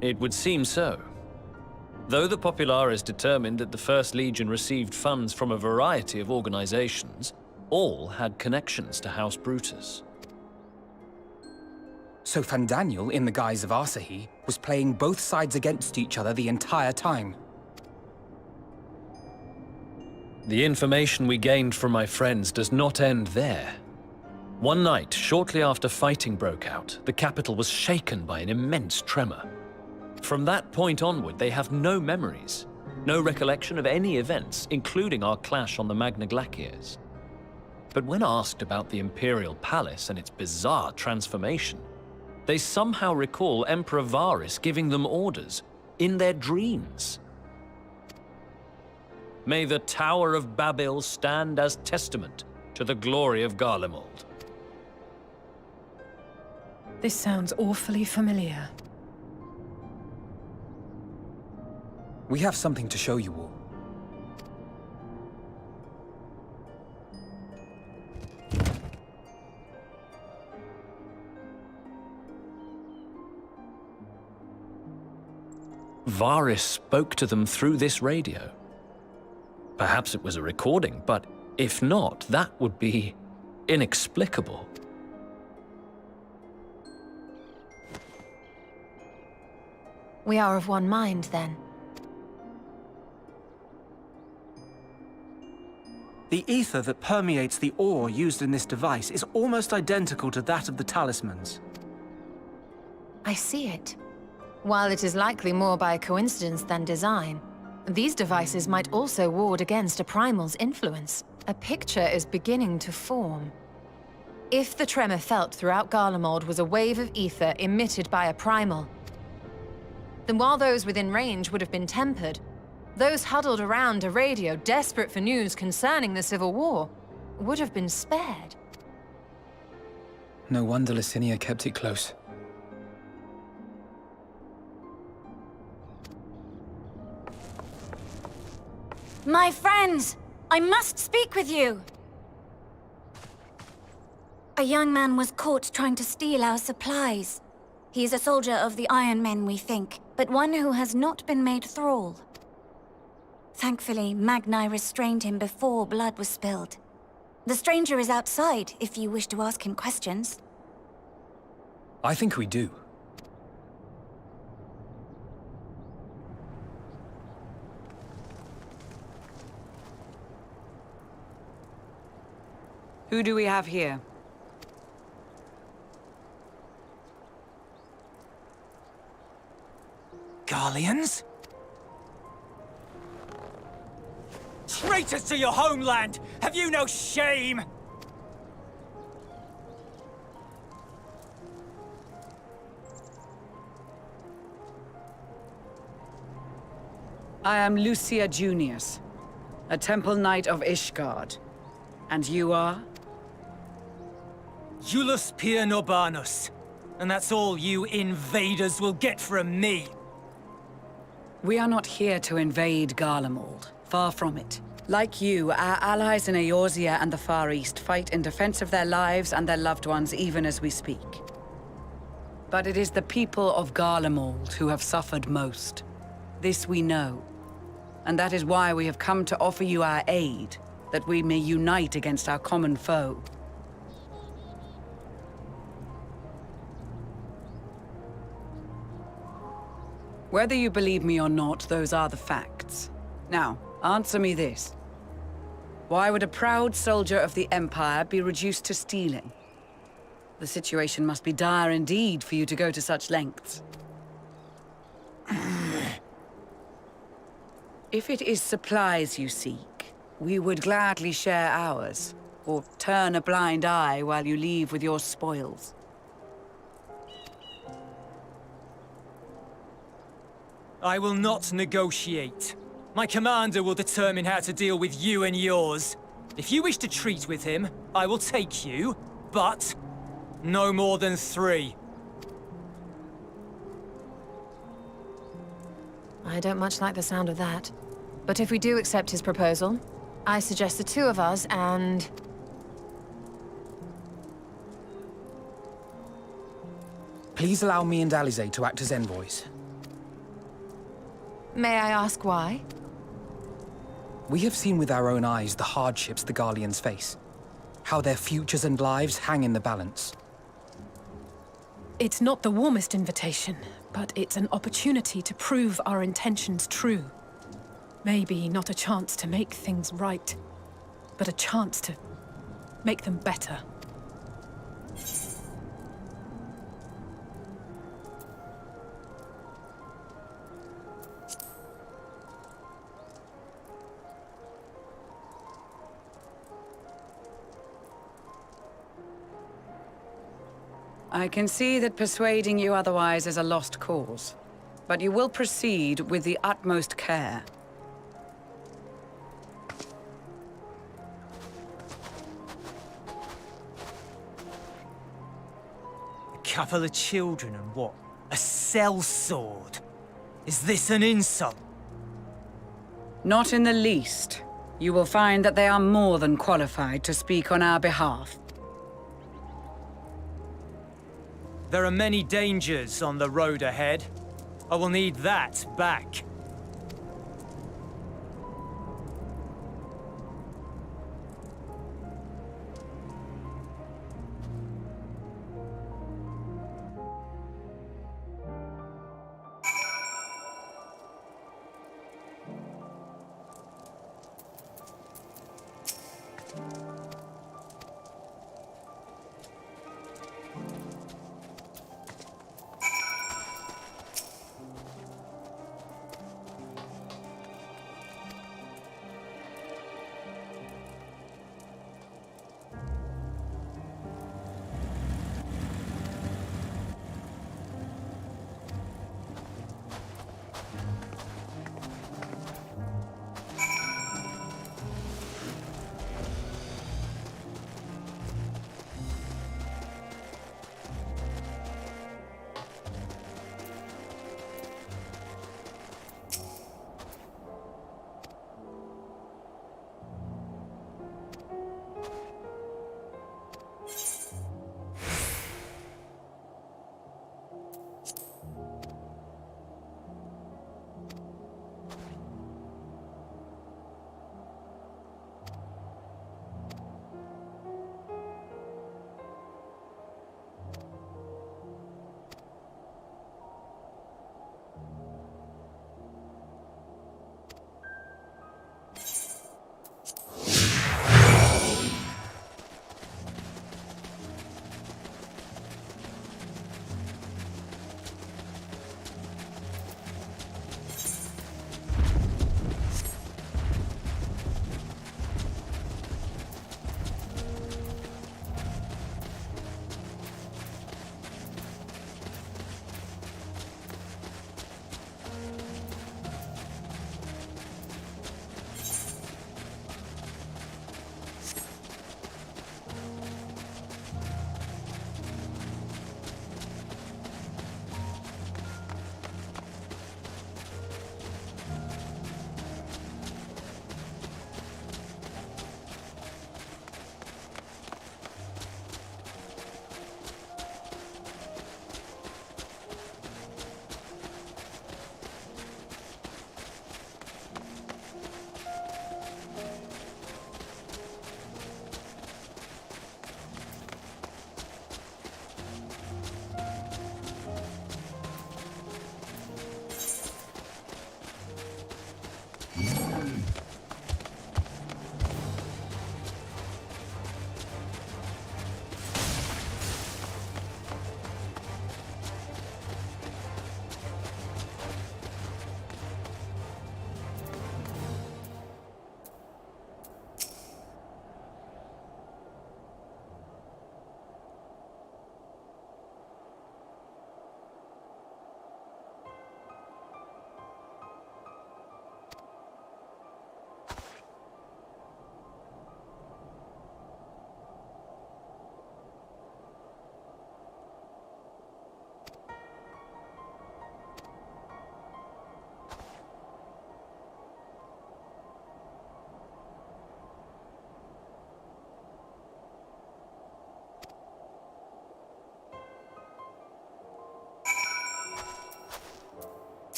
It would seem so. Though the Populares determined that the First Legion received funds from a variety of organizations, all had connections to House Brutus. So Fandaniel, in the guise of Asahi, was playing both sides against each other the entire time. The information we gained from my friends does not end there. One night, shortly after fighting broke out, the capital was shaken by an immense tremor. From that point onward, they have no memories, no recollection of any events, including our clash on the Magna Glaciers. But when asked about the Imperial Palace and its bizarre transformation, they somehow recall Emperor Varus giving them orders in their dreams. May the Tower of Babel stand as testament to the glory of Garlemald. This sounds awfully familiar. We have something to show you all. Varys spoke to them through this radio. Perhaps it was a recording, but if not, that would be inexplicable. We are of one mind, then. The ether that permeates the ore used in this device is almost identical to that of the talismans. I see it. While it is likely more by coincidence than design, these devices might also ward against a primal's influence. A picture is beginning to form. If the tremor felt throughout Garlemald was a wave of ether emitted by a primal, then while those within range would have been tempered, those huddled around a radio desperate for news concerning the Civil War would have been spared. No wonder Licinia kept it close. My friends, I must speak with you. A young man was caught trying to steal our supplies. He is a soldier of the Iron Men, we think, but one who has not been made thrall. Thankfully, Magni restrained him before blood was spilled. The stranger is outside, if you wish to ask him questions. I think we do. Who do we have here? Garleans? Traitors to your homeland! Have you no shame? I am Lucia Junius, a Temple Knight of Ishgard. And you are? Jullus Pier Norbanus. And that's all you invaders will get from me. We are not here to invade Garlemald. Far from it. Like you, our allies in Eorzea and the Far East fight in defense of their lives and their loved ones even as we speak. But it is the people of Garlemald who have suffered most. This we know. And that is why we have come to offer you our aid, that we may unite against our common foe. Whether you believe me or not, those are the facts. Now, answer me this. Why would a proud soldier of the Empire be reduced to stealing? The situation must be dire indeed for you to go to such lengths. If it is supplies you seek, we would gladly share ours, or turn a blind eye while you leave with your spoils. I will not negotiate. My commander will determine how to deal with you and yours. If you wish to treat with him, I will take you, but no more than 3. I don't much like the sound of that. But if we do accept his proposal, I suggest the 2 of us and... Please allow me and Alize to act as envoys. May I ask why? We have seen with our own eyes the hardships the Garleans face. How their futures and lives hang in the balance. It's not the warmest invitation, but it's an opportunity to prove our intentions true. Maybe not a chance to make things right, but a chance to make them better. I can see that persuading you otherwise is a lost cause, but you will proceed with the utmost care. couple of children and what? A sellsword? Is this an insult? Not in the least. You will find that they are more than qualified to speak on our behalf. There are many dangers on the road ahead. I will need that back.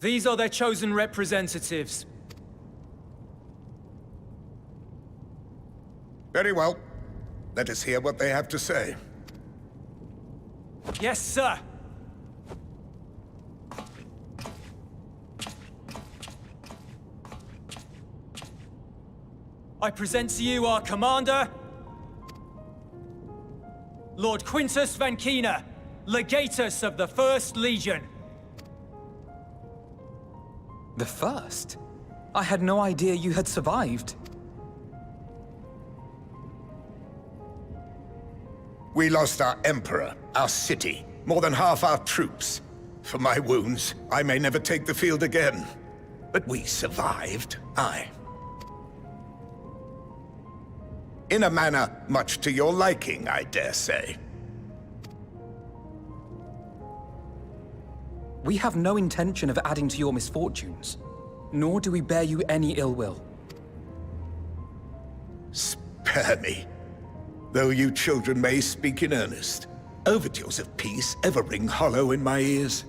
These are their chosen representatives. Very well. Let us hear what they have to say. Yes, sir. I present to you our commander, Lord Quintus Van Kina, Legatus of the First Legion. The First? I had no idea you had survived. We lost our Emperor, our city, more than half our troops. For my wounds, I may never take the field again. But we survived, aye. In a manner much to your liking, I dare say. We have no intention of adding to your misfortunes, nor do we bear you any ill will. Spare me. Though you children may speak in earnest, overtures of peace ever ring hollow in my ears.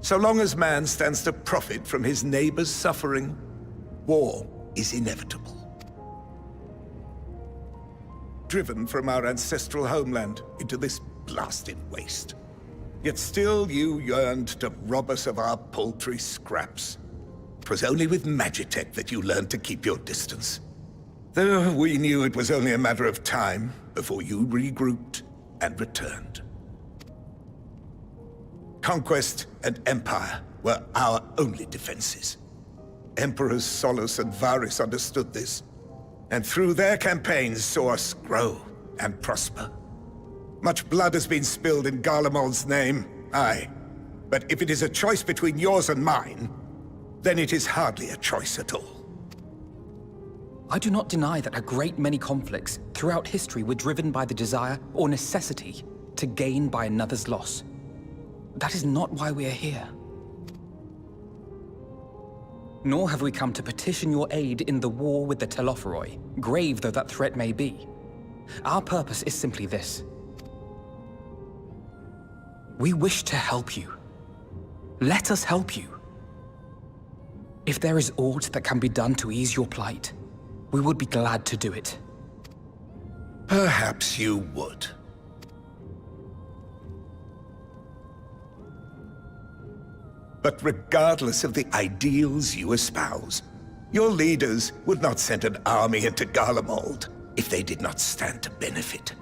So long as man stands to profit from his neighbor's suffering, war is inevitable. Driven from our ancestral homeland into this blasted waste. Yet still you yearned to rob us of our paltry scraps. 'Twas only with Magitech that you learned to keep your distance. Though we knew it was only a matter of time before you regrouped and returned. Conquest and Empire were our only defenses. Emperors Solus and Varys understood this, and through their campaigns saw us grow and prosper. Much blood has been spilled in Garlemald's name, aye. But if it is a choice between yours and mine, then it is hardly a choice at all. I do not deny that a great many conflicts throughout history were driven by the desire or necessity to gain by another's loss. That is not why we are here. Nor have we come to petition your aid in the war with the Telophoroi, grave though that threat may be. Our purpose is simply this. We wish to help you. Let us help you. If there is aught that can be done to ease your plight, we would be glad to do it. Perhaps you would. But regardless of the ideals you espouse, your leaders would not send an army into Garlemald if they did not stand to benefit.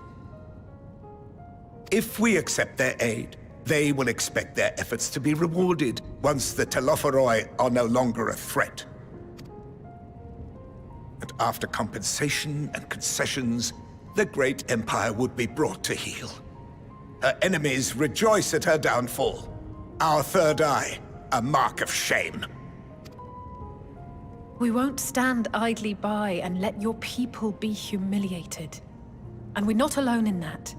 If we accept their aid, they will expect their efforts to be rewarded once the Telophoroi are no longer a threat. And after compensation and concessions, the great empire would be brought to heel. Her enemies rejoice at her downfall. Our third eye, a mark of shame. We won't stand idly by and let your people be humiliated. And we're not alone in that.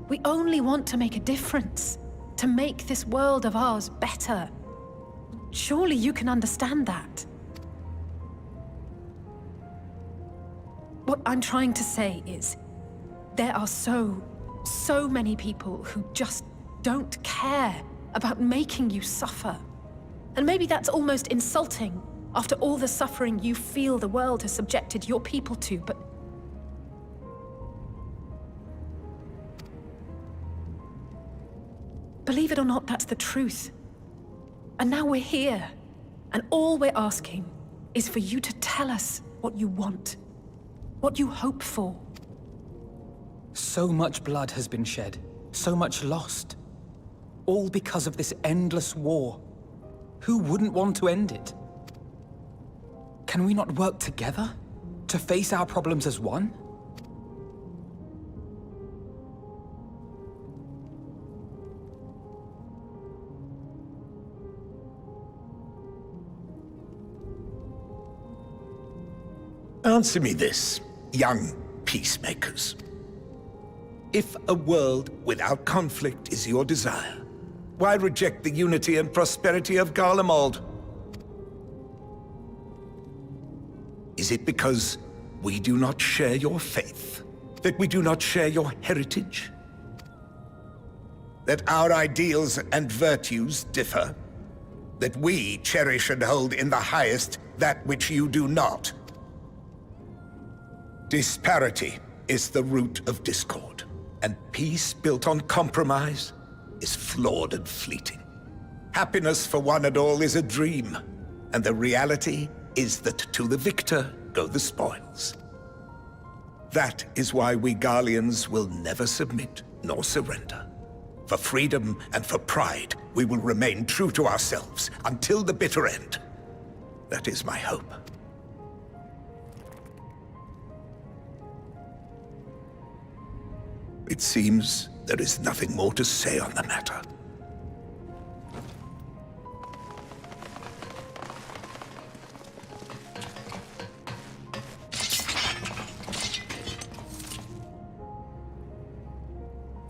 We only want to make a difference, to make this world of ours better. Surely you can understand that. What I'm trying to say is, there are so many people who just don't care about making you suffer. And maybe that's almost insulting after all the suffering you feel the world has subjected your people to, but believe it or not, that's the truth. And now we're here, and all we're asking is for you to tell us what you want, what you hope for. So much blood has been shed, so much lost. All because of this endless war. Who wouldn't want to end it? Can we not work together to face our problems as one? Answer me this, young peacemakers. If a world without conflict is your desire, why reject the unity and prosperity of Garlemald? Is it because we do not share your faith? That we do not share your heritage? That our ideals and virtues differ? that we cherish and hold in the highest that which you do not. Disparity is the root of discord, and peace built on compromise is flawed and fleeting. Happiness for one and all is a dream, and the reality is that to the victor go the spoils. That is why we Garleans will never submit nor surrender. For freedom and for pride, we will remain true to ourselves until the bitter end. That is my hope. It seems there is nothing more to say on the matter.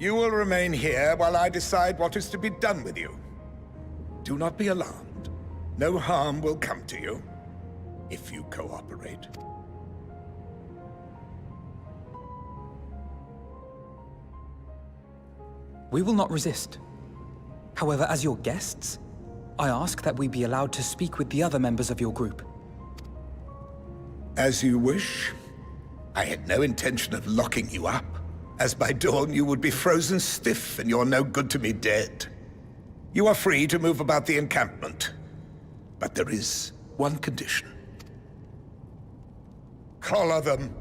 You will remain here while I decide what is to be done with you. Do not be alarmed. No harm will come to you, if you cooperate. We will not resist. However, as your guests, I ask that we be allowed to speak with the other members of your group. As you wish. I had no intention of locking you up, as by dawn you would be frozen stiff and you're no good to me dead. You are free to move about the encampment, but there is one condition. Collar them.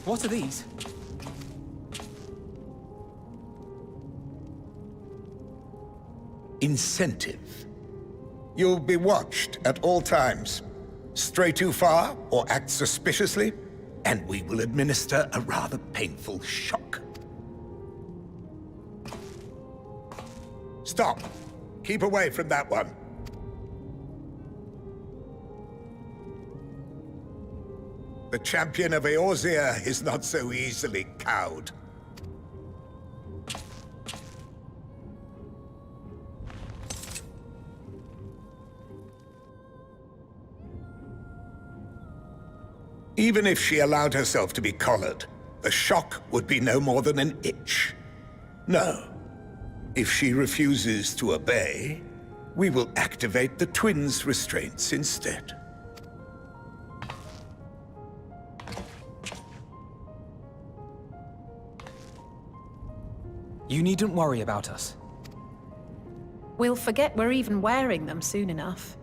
What are these? Incentive. You'll be watched at all times. Stray too far or act suspiciously, and we will administer a rather painful shock. Stop. Keep away from that one. The champion of Eorzea is not so easily cowed. Even if she allowed herself to be collared, the shock would be no more than an itch. No. If she refuses to obey, we will activate the twins' restraints instead. You needn't worry about us. We'll forget we're even wearing them soon enough.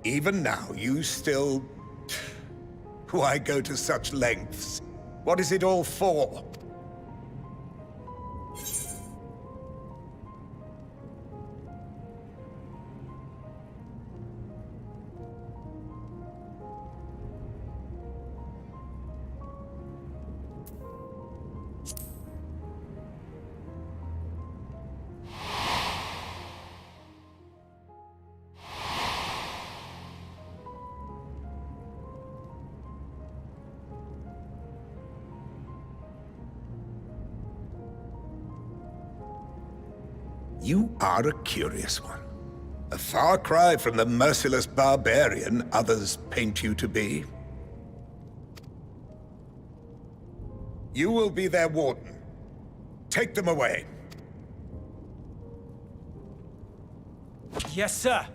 Even now, you still... Why go to such lengths? What is it all for? You are a curious one. A far cry from the merciless barbarian others paint you to be. You will be their warden. Take them away. Yes, sir.